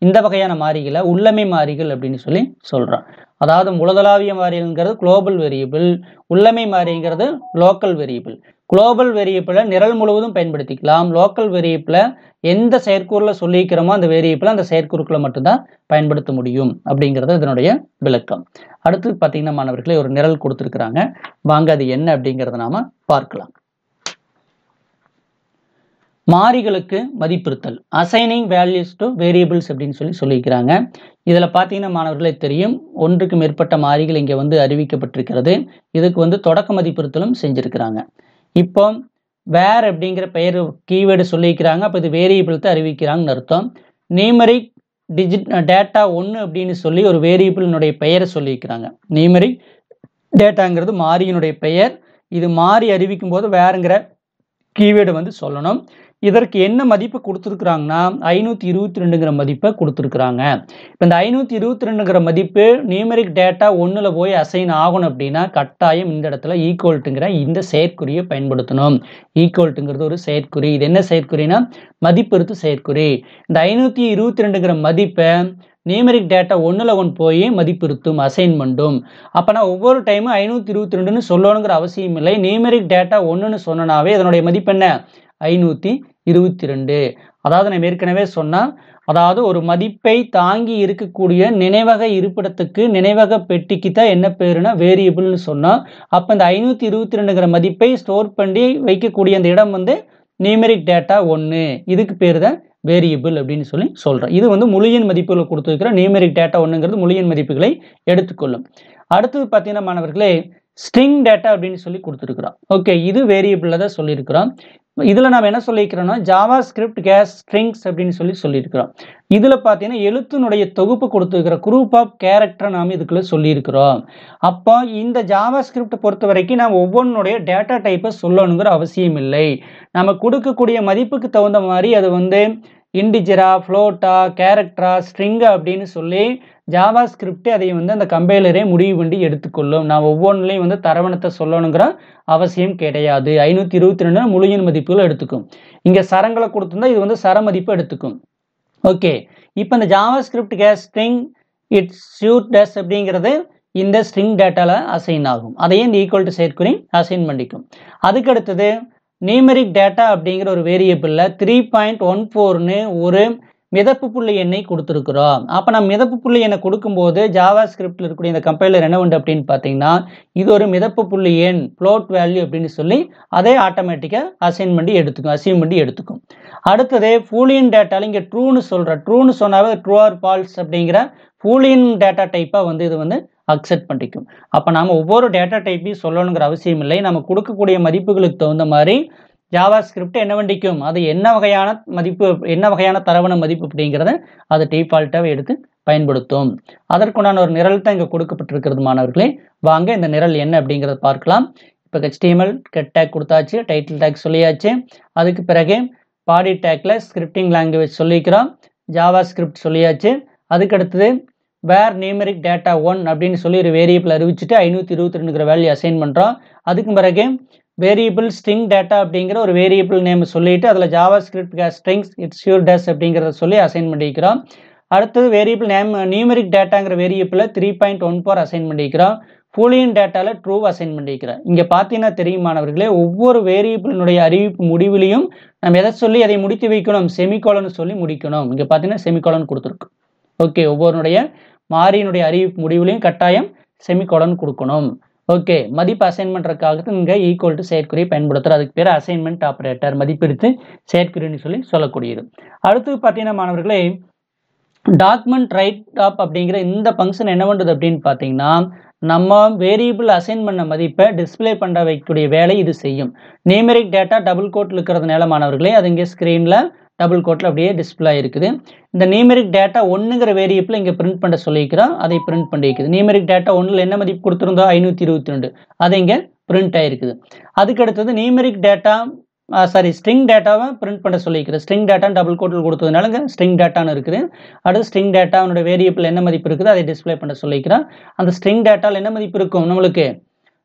இந்த வகையான மாறிகளை உள்ளமை மாறிகள் அப்படின்னு சொல்றோம். அதாவது முழுதளாவிய மாறிங்கிறது குளோபல் வேரியபிள், உள்ளமை மாறிங்கிறது லோக்கல் வேரியபிள். குளோபல் வேரியபிளை நிரல் முழுவதும் பயன்படுத்திக்கலாம். லோக்கல் வேரியபிளை எந்த செயற்கூறுல சொல்லிக்கிறோமோ அந்த வேரியபிளை அந்த செயற்கூறுக்குள்ள மட்டும்தான் பயன்படுத்த முடியும் அப்படிங்கிறது இதனுடைய விளக்கம். அடுத்து பார்த்தீங்கன்னா மாணவர்களே, ஒரு நிரல் கொடுத்துருக்குறாங்க, வாங்க அது என்ன அப்படிங்கிறத நாம பார்க்கலாம். மாறிகளுக்கு மதிப்பிறுத்தல், அசைனிங் வேல்யூஸ் டு வேரியபிள்ஸ் அப்படின்னு சொல்லியிருக்கிறாங்க. இதில் பார்த்தீங்கன்னா மாணவர்களே தெரியும், ஒன்றுக்கு மேற்பட்ட மாறிகள் இங்கே வந்து அறிவிக்கப்பட்டிருக்கிறது. இதுக்கு வந்து தொடக்க மதிப்பிறுத்தலும் செஞ்சிருக்கிறாங்க. இப்போ வேர் அப்படிங்கிற பெயர் கீவேர்டு சொல்லியிருக்கிறாங்க, அப்போ இது வேரியபிள் தான் அறிவிக்கிறாங்கன்னு அர்த்தம். நியூமரிக் டேட்டா 1 அப்படின்னு ஒரு வேரியபிளினுடைய பெயரை சொல்லியிருக்கிறாங்க. நியூமரிக் டேட்டாங்கிறது மாறியினுடைய பெயர். இது மாறி அறிவிக்கும் போது வேறுங்கிற கீவேர்டு வந்து சொல்லணும். இதற்கு என்ன மதிப்பு கொடுத்துருக்குறாங்கன்னா 522ங்கிற மதிப்பை கொடுத்துருக்குறாங்க. இப்போ இந்த 522ங்கிற மதிப்பு நியூமரிக் டேட்டா 1ல் போய் அசைன் ஆகணும் அப்படின்னா கட்டாயம் இந்த இடத்துல ஈக்குவல்ட்டுங்கிற இந்த செயற்குறியை பயன்படுத்தணும். ஈக்குவல்ட்டுங்கிறது ஒரு செயற்குறி. இது என்ன செயற்குறினா மதிப்பெருத்து செயற்குறி. இந்த 522ங்கிற மதிப்பை நியூமெரிக் டேட்டா 1ல் கொண்டு போய் மதிப்பிருத்தும் அசைன்மெண்ட்டும். அப்போ நான் ஒவ்வொரு டைமும் 522ன்னு சொல்லணுங்கிற அவசியம் இல்லை. நியூமெரிக் டேட்டா 1ன்னு சொன்னனாவே அதனுடைய மதிப்பு என்ன 522. அதாவது நான் ஏற்கனவே சொன்னேன், அதாவது ஒரு மதிப்பை தாங்கி இருக்கக்கூடிய நினைவக இருப்பிடத்துக்கு நினைவக பெட்டிக்கு தான் என்ன பேருனா வேரியபிள்னு சொன்னோம். அப்போ இந்த 522ங்கிற மதிப்பை ஸ்டோர் பண்ணி வைக்கக்கூடிய அந்த இடம் வந்து நியூமெரிக் டேட்டா 1, இதுக்கு பேர் தான் வேரியபிள் அப்படின்னு சொல்லி சொல்கிறேன். இது வந்து முழு எண் மதிப்புகளை கொடுத்துருக்கிற நியூமெரிக் டேட்டா 1ங்கிறது முழு எண் மதிப்புகளை எடுத்துக்கொள்ளும். அடுத்தது பார்த்தீங்கன்னா மாணவர்களே, ஸ்ட்ரிங் டேட்டா அப்படின்னு சொல்லி கொடுத்துருக்குறோம். ஓகே, இது வேரியபிளில் தான் சொல்லியிருக்கிறோம். இதில் நாம் என்ன சொல்லியிருக்கிறோம்னா ஜாவா ஸ்கிரிப்ட் கேஸ் ஸ்ட்ரிங்ஸ் அப்படின்னு சொல்லி சொல்லியிருக்கிறோம். இதில் பார்த்தீங்கன்னா எழுத்தினுடைய தொகுப்பு கொடுத்துருக்கிற குரூப் ஆஃப் கேரக்டரை நாம் இதுக்குள்ளே சொல்லியிருக்கிறோம். அப்போ இந்த ஜாவா ஸ்கிரிப்ட் பொறுத்த வரைக்கும் நாம் ஒவ்வொன்றுடைய டேட்டா டைப்பை சொல்லணுங்கிற அவசியம் இல்லை. நம்ம கொடுக்கக்கூடிய மதிப்புக்கு தகுந்த மாதிரி அது வந்து இன்டிஜரா, ஃப்ளோட்டா, கேரக்டரா, ஸ்ட்ரிங்கா அப்படின்னு சொல்லி ஜாவா ஸ்கிரிப்ட் அதை வந்து அந்த கம்பைலரே முடிவு பண்ணி எடுத்துக்கொள்ளும். நான் ஒவ்வொன்றிலையும் வந்து தரவணத்தை சொல்லணுங்கிற அவசியம் கிடையாது. 522 முழு எண் மதிப்புகள் எடுத்துக்கும். இங்கே சரங்களை கொடுத்துருந்தா இது வந்து சர மதிப்பு எடுத்துக்கும். ஓகே, இப்போ இந்த JavaScript case string it's shoot days அப்படிங்கிறது இந்த ஸ்ட்ரிங் டேட்டாவில் அசைன் ஆகும். அதையே இந்த ஈக்குவல் டு செயற்குறி அசைன் பண்ணிக்கும். அதுக்கு அடுத்தது நியூமெரிக் டேட்டா அப்படிங்கிற ஒரு வேரியபிளில் 3.14ன்னு ஒரு மிதப்பு புள்ளி எண்ணை கொடுத்துருக்குறோம். அப்போ நம்ம மிதப்பு புள்ளி எண்ணை கொடுக்கும்போது ஜாவா ஸ்கிரிப்டில் இருக்கக்கூடிய இந்த கம்பைலர் என்ன உண்டு அப்படின்னு பார்த்தீங்கன்னா இது ஒரு மிதப்பு புள்ளி எண் ஃப்ளோட் வேல்யூ அப்படின்னு சொல்லி அதே ஆட்டோமேட்டிக்காக அசைன் பண்ணி எடுத்துக்கும், அசீவ் பண்ணி எடுத்துக்கும். அடுத்தது பூலியன் டேட்டாவில் இங்கே ட்ரூன்னு சொல்கிறேன். ட்ரூன்னு சொன்னாவே ட்ரூ ஆர் ஃபால்ஸ் அப்படிங்கிற பூலியன் டேட்டா டைப்பாக வந்து இது வந்து அக்செப்ட் பண்ணிக்கும். அப்போ நாம் ஒவ்வொரு டேட்டா டைப்பையும் சொல்லணுங்கிற அவசியம் இல்லை. நம்ம கொடுக்கக்கூடிய மதிப்புகளுக்கு தகுந்த மாதிரி ஜாவா ஸ்கிரிப்ட் என்ன பண்ணிக்கும், அது என்ன வகையான மதிப்பு, என்ன வகையான தரவண மதிப்பு அப்படிங்கிறத அது டிஃபால்ட்டாகவே எடுத்து பயன்படுத்தும். அதற்குண்டான ஒரு நிரல் தான் இங்கே கொடுக்கப்பட்டிருக்கிறது மாணவர்களே. வாங்க இந்த நிரல் என்ன அப்படிங்கிறத பார்க்கலாம். இப்போ HTML டேக் கொடுத்தாச்சு, டைட்டில் டேக் சொல்லியாச்சு. அதுக்கு பிறகு பாடி டேக்கில் ஸ்கிரிப்டிங் லாங்குவேஜ் சொல்லிக்கிறோம், ஜாவா ஸ்கிரிப்ட் சொல்லியாச்சு. அதுக்கு அடுத்தது வேர் நியூமெரிக் டேட்டா 1 அப்படின்னு சொல்லி ஒரு வேரியபிள் அறிவிச்சுட்டு 522ங்கிற வேல்யூ அசைன் பண்ணுறோம். அதுக்கு பிறகு வேரியபிள் ஸ்ட்ரிங் டேட்டா அப்படிங்கிற ஒரு வேரியபிள் நேம் சொல்லிட்டு அதில் JavaScript case strings it's sure days அப்படிங்கிறத சொல்லி அசைன் பண்ணிக்கிறோம். அடுத்தது வேரியபிள் நேம் நியூமெரிக் டேட்டாங்கிற வேரியபிளில் 3.14 அசைன் பண்ணிக்கிறோம். பூலியன் டேட்டாவில் ட்ரூ அசைன் பண்ணிக்கிறோம். இங்கே பார்த்தீங்கன்னா தெரியும் மாணவர்களே, ஒவ்வொரு வேரியபிளினுடைய அறிவிப்பு முடிவிலையும் நம்ம எதை சொல்லி அதை முடித்து வைக்கணும், செமிகோலன் சொல்லி முடிக்கணும். இங்கே பார்த்தீங்கன்னா செமிகோலன் கொடுத்துருக்கு. ஓகே, ஒவ்வொருடைய மாறியினுடைய அறிவிப்பு முடிவிலையும் கட்டாயம் செமிகோலன் கொடுக்கணும். ஓகே, மதிப்பு அசைன் பண்ணுறதுக்காக இங்கே ஈக்குவல் டு செயற்குறியை பயன்படுத்துகிறோம். அதுக்கு பேர் அசைன்மெண்ட் ஆப்ரேட்டர், மதிப்பெடுத்து செயற்குறின்னு சொல்லி சொல்லக்கூடியது. அடுத்து பார்த்தீங்கன்னா மாணவர்களே, டாக்குமெண்ட் ரைட் ஆப் அப்படிங்கிற இந்த ஃபங்க்ஷன் என்ன பண்ணுறது அப்படின்னு பார்த்தீங்கன்னா நம்ம வேரியபிள் அசைன் பண்ண மதிப்பை டிஸ்பிளே பண்ண வைக்கக்கூடிய வேலை இது செய்யும். நியூமெரிக் டேட்டா டபுள் கோட்டில் இருக்கிறதுனால மாணவர்களே அது இங்கே ஸ்க்ரீனில் டபுள் கோட்டில் அப்படியே டிஸ்பிளே இருக்குது. இந்த நியூமெரிக் டேட்டா 1ங்கிற வேரியபிள் இங்கே பிரிண்ட் பண்ண சொல்லிக்கிறோம், அதை பிரிண்ட் பண்ணிக்குது. நியூமெரிக் டேட்டா 1ல் என்ன மதிப்பு கொடுத்துருந்தோம் 522, அது இங்கே பிரிண்ட் ஆகிருக்குது. அதுக்கு அடுத்தது நியூமெரிக் டேட்டா ஸ்ட்ரிங் டேட்டாவை பிரிண்ட் பண்ண சொல்லிக்கிறேன். ஸ்ட்ரிங் டேட்டா டபுள் கோட்டில் கொடுத்ததுனால இங்கே ஸ்ட்ரிங் டேட்டான்னு இருக்குது. அடுத்து ஸ்ட்ரிங் டேட்டாவோட வேரியபிள் என்ன மதிப்பு இருக்குது அதை டிஸ்பிளே பண்ண சொல்லிக்கிறேன். அந்த ஸ்ட்ரிங் டேட்டாவில் என்ன மதிப்பு இருக்கும் நம்மளுக்கு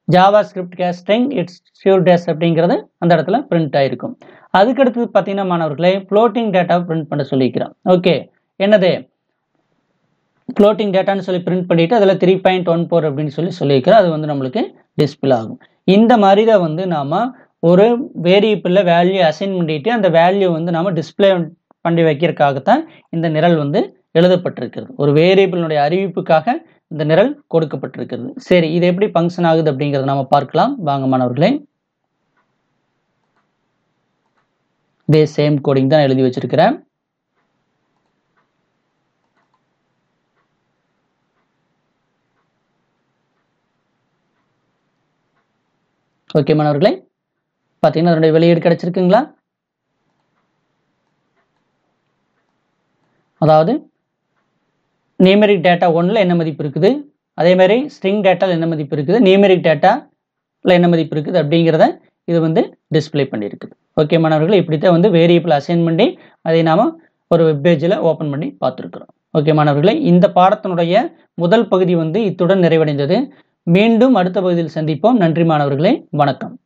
JavaScript case string it's sure days அப்படிங்கிறது அந்த இடத்துல பிரிண்ட் ஆகிருக்கும். அதுக்கடுத்து பார்த்தீங்கன்னா மாணவர்களே ஃப்ளோட்டிங் டேட்டாவை பிரிண்ட் பண்ண சொல்லிக்கிறோம். ஓகே, என்னது ஃப்ளோட்டிங் டேட்டான்னு சொல்லி பிரிண்ட் பண்ணிவிட்டு அதில் 3.14 அப்படின்னு சொல்லி சொல்லிக்கிறோம். அது வந்து நம்மளுக்கு டிஸ்பிளே ஆகும். இந்த மாதிரி தான் வந்து நாம் ஒரு வேரியபிளில் வேல்யூ அசைன் பண்ணிட்டு அந்த வேல்யூ வந்து நாம் டிஸ்பிளே பண்ணி வைக்கிறதுக்காகத்தான் இந்த நிரல் வந்து எழுதப்பட்டிருக்கிறது. ஒரு வேரியபிளினுடைய அறிவிப்புக்காக இந்த நிரல் கொடுக்கப்பட்டிருக்கிறது. சரி, இது எப்படி ஃபங்க்ஷன் ஆகுது அப்படிங்கிறத நாம பார்க்கலாம். வாங்க மாணவர்களே, இதே சேம் கோடிங் தான் எழுதி வச்சிருக்கிறேன். ஓகே மாணவர்களே, பார்த்தீங்கன்னா அதனுடைய வெளியீடு கிடைச்சிருக்குங்களா? அதாவது நியூமெரிக் டேட்டா 1ல் என்ன மதிப்பு இருக்குது, அதே மாதிரி ஸ்ட்ரிங் டேட்டாவில் என்ன மதிப்பு இருக்குது, நியூமெரிக் டேட்டாவில் என்ன மதிப்பு இருக்குது அப்படிங்கிறத இது வந்து டிஸ்பிளே பண்ணியிருக்குது. ஓகே மாணவர்களே, இப்படி தான் வந்து வேரியபிள் அசைன் பண்ணி அதை நாம் ஒரு வெப் பேஜில் ஓப்பன் பண்ணி பார்த்துருக்குறோம். ஓகே மாணவர்களே, இந்த பாடத்தினுடைய முதல் பகுதி வந்து இத்துடன் நிறைவடைந்தது. மீண்டும் அடுத்த பகுதியில் சந்திப்போம். நன்றி மாணவர்களே, வணக்கம்.